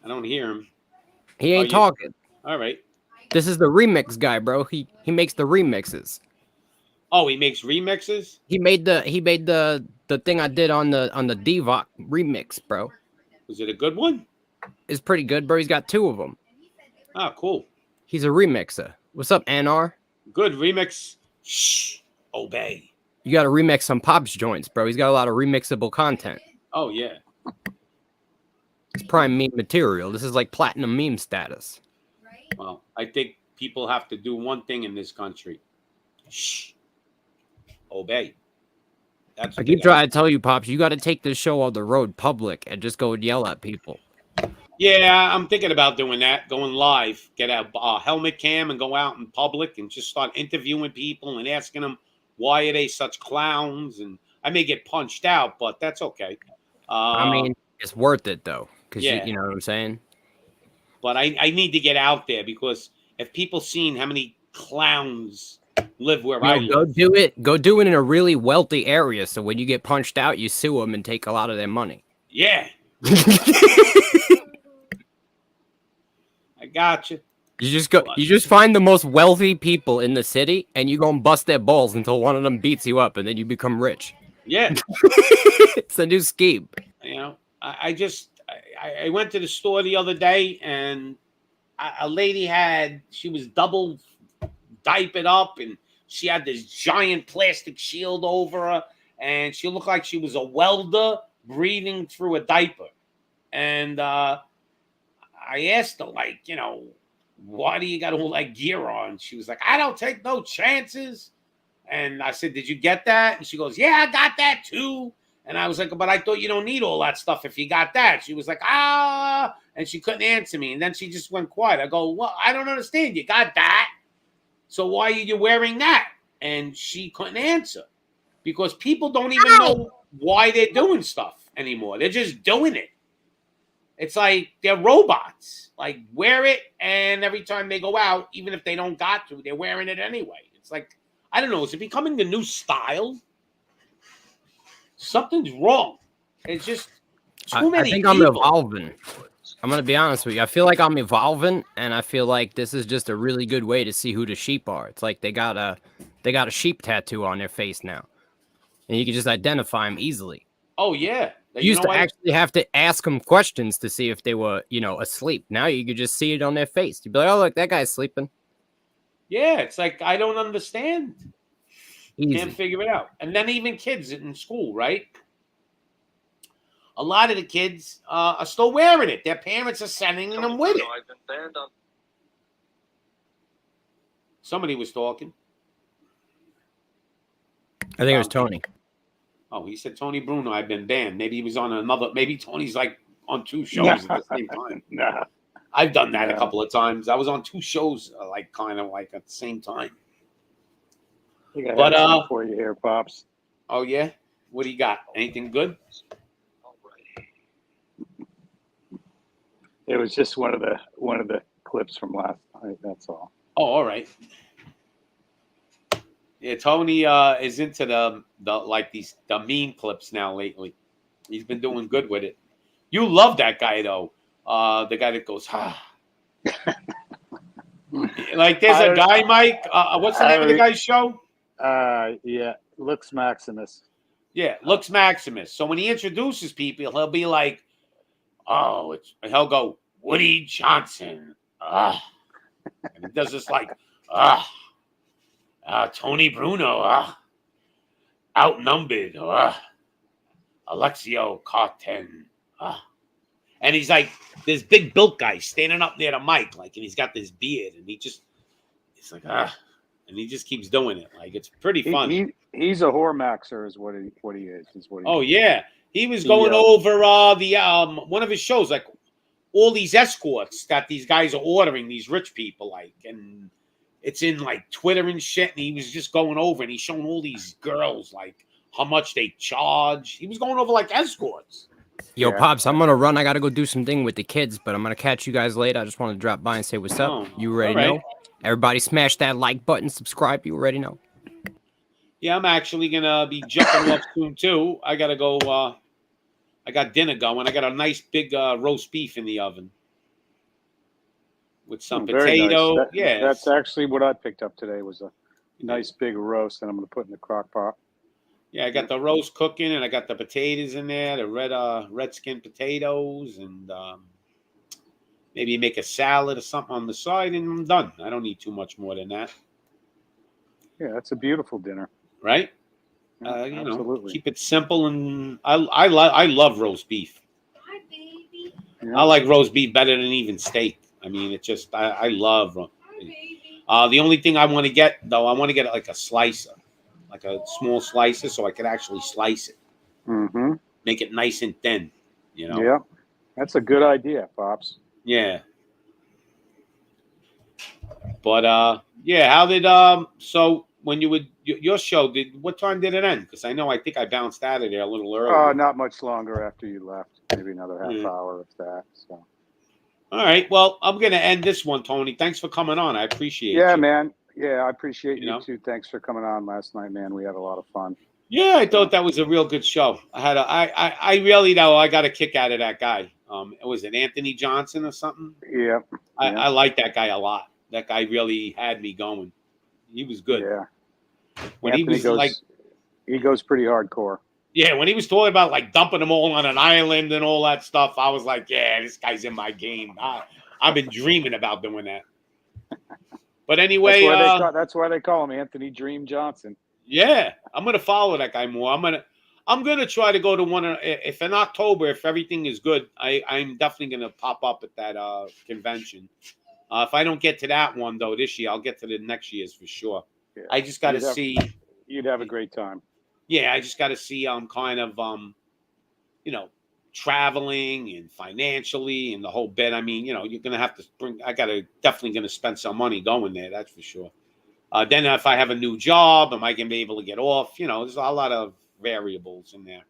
I don't hear him. He ain't you- talking. All right. This is the remix guy, bro. He makes the remixes. Oh, he makes remixes. He made the thing I did on the Divock remix, bro. Was it a good one? It's pretty good, bro. He's got 2 of them. Oh, cool. He's a remixer. What's up, Anar? Good remix. Shh. Obey. You got to remix some Pops joints, bro. He's got a lot of remixable content. Oh yeah. It's prime meme material. This is like platinum meme status. Well, I think people have to do one thing in this country. Shh. Obey. That's I what they keep trying to tell you, Pops, you got to take this show on the road public and just go and yell at people. Yeah, I'm thinking about doing that, going live, get a helmet cam and go out in public and just start interviewing people and asking them why are they such clowns. And I may get punched out, but that's okay. I mean, it's worth it, though, because yeah. you know what I'm saying? But I need to get out there because if people seen how many clowns live where I Go live, do it. Go do it in a really wealthy area so when you get punched out, you sue them and take a lot of their money. yeah, I got you. You just find the most wealthy people in the city and you go and bust their balls until one of them beats you up and then you become rich. Yeah, It's a new scheme. you know, I went to the store the other day and a lady she was double diapered up and she had this giant plastic shield over her and she looked like she was a welder breathing through a diaper. And I asked her, like, you know, why do you got all that gear on? She was like, I don't take no chances. And I said, did you get that? And she goes, yeah, I got that too. And I was like, but I thought you don't need all that stuff if you got that. She was like, and she couldn't answer me. And then she just went quiet. I go, well, I don't understand. You got that. So why are you wearing that? And she couldn't answer because people don't even know why they're doing stuff anymore. They're just doing it. It's like they're robots. Like, wear it, and every time they go out, even if they don't got to, they're wearing it anyway. It's like, I don't know, is it becoming the new style? Something's wrong. It's just too many I think people. I'm evolving. I'm going to be honest with you. I feel like I'm evolving, and I feel like this is just a really good way to see who the sheep are. It's like they got a sheep tattoo on their face now, and you can just identify them easily. Oh, yeah. You used to actually have to ask them questions to see if they were, asleep. Now you could just see it on their face. You'd be like, oh, look, that guy's sleeping. Yeah, it's like, I don't understand. Easy. Can't figure it out. And then even kids in school, right? A lot of the kids are still wearing it. Their parents are sending them with it. Somebody was talking. I think it was Tony. Oh, he said Tony Bruno, I've been banned. Maybe he was on another. Maybe Tony's like on two shows at the same time. Nah. I've done that a Yeah. couple of times. I was on two shows, like kind of like at the same time. I think I But, have something for you here, Pops. Oh yeah, what do you got? Anything good? It was just one of the clips from last night. That's all. Oh, all right. Yeah, Tony is into the meme clips now lately. He's been doing good with it. You love that guy though. The guy that goes, like there's a guy, Mike. What's the name of the guy's show? Yeah, Lux Maximus. Yeah, Lux Maximus. So when he introduces people, he'll be like, he'll go, Woody Johnson. And he does this like, Tony Bruno, outnumbered, Alexio Carten. And he's like this big built guy standing up near the mic, like, and he's got this beard, and he's like, and he just keeps doing it. Like, it's pretty funny. He's a whore maxer, is what he is. Oh yeah, he was going over the one of his shows, like all these escorts that these guys are ordering, these rich people, like, and it's in like Twitter and shit. And he was just going over, and he's showing all these girls like how much they charge. He was going over like escorts. Yo, Pops, I'm gonna run. I gotta go do some thing with the kids, but I'm gonna catch you guys later. I just want to drop by and say what's up. You already know. Everybody smash that like button, subscribe. You already know. Yeah, I'm actually gonna be jumping off soon too. I gotta go. I got dinner going. I got a nice big roast beef in the oven with some potato. Nice. Yeah, that's actually what I picked up today. Was a nice big roast, and I'm gonna put in the crock pot. Yeah, I got the roast cooking, and I got the potatoes in there, the red skin potatoes, and maybe make a salad or something on the side, and I'm done. I don't need too much more than that. Yeah, that's a beautiful dinner. Right? Absolutely. Keep it simple, and I love roast beef. Hi, baby. Yeah. I like roast beef better than even steak. I mean, it just I love. Hi, baby. The only thing I want to get though, I want to get like a slicer, like a small slicer, so I could actually slice it, make it nice and thin. You know. Yeah, that's a good idea, Pops. Yeah. But yeah, how did so when you would your show what time did it end? Because I think I bounced out of there a little early. Not much longer after you left. Maybe another half hour, if that. So. All right. Well, I'm gonna end this one, Tony. Thanks for coming on. I appreciate it. Yeah, man. Yeah, I appreciate You know? you too. Thanks for coming on last night, man. We had a lot of fun. Yeah, I thought that was a real good show. I really though I got a kick out of that guy. Was it Anthony Johnson or something? Yeah. I like that guy a lot. That guy really had me going. He was good. Yeah. When Anthony he was he goes pretty hardcore. Yeah, when he was talking about like dumping them all on an island and all that stuff, I was like, yeah, this guy's in my game. I've been dreaming about doing that. But anyway, that's why they call him Anthony Dream Johnson. Yeah, I'm gonna follow that guy more. I'm gonna try to go to one. If in October, if everything is good, I'm definitely gonna pop up at that convention. If I don't get to that one though this year, I'll get to the next year's for sure. Yeah. I just got to see. You'd have a great time. Yeah, I just got to see. Kind of traveling and financially and the whole bit. I mean, you're gonna have to bring. Definitely gonna spend some money going there. That's for sure. Then if I have a new job, am I going to be able to get off? There's a lot of variables in there.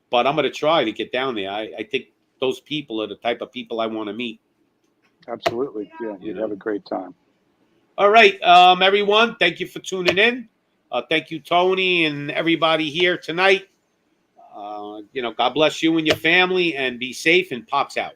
But I'm going to try to get down there. I think those people are the type of people I want to meet. Absolutely. Yeah, you'd have a great time. All right, everyone. Thank you for tuning in. Thank you, Tony, and everybody here tonight. God bless you and your family, and be safe, and Pops out.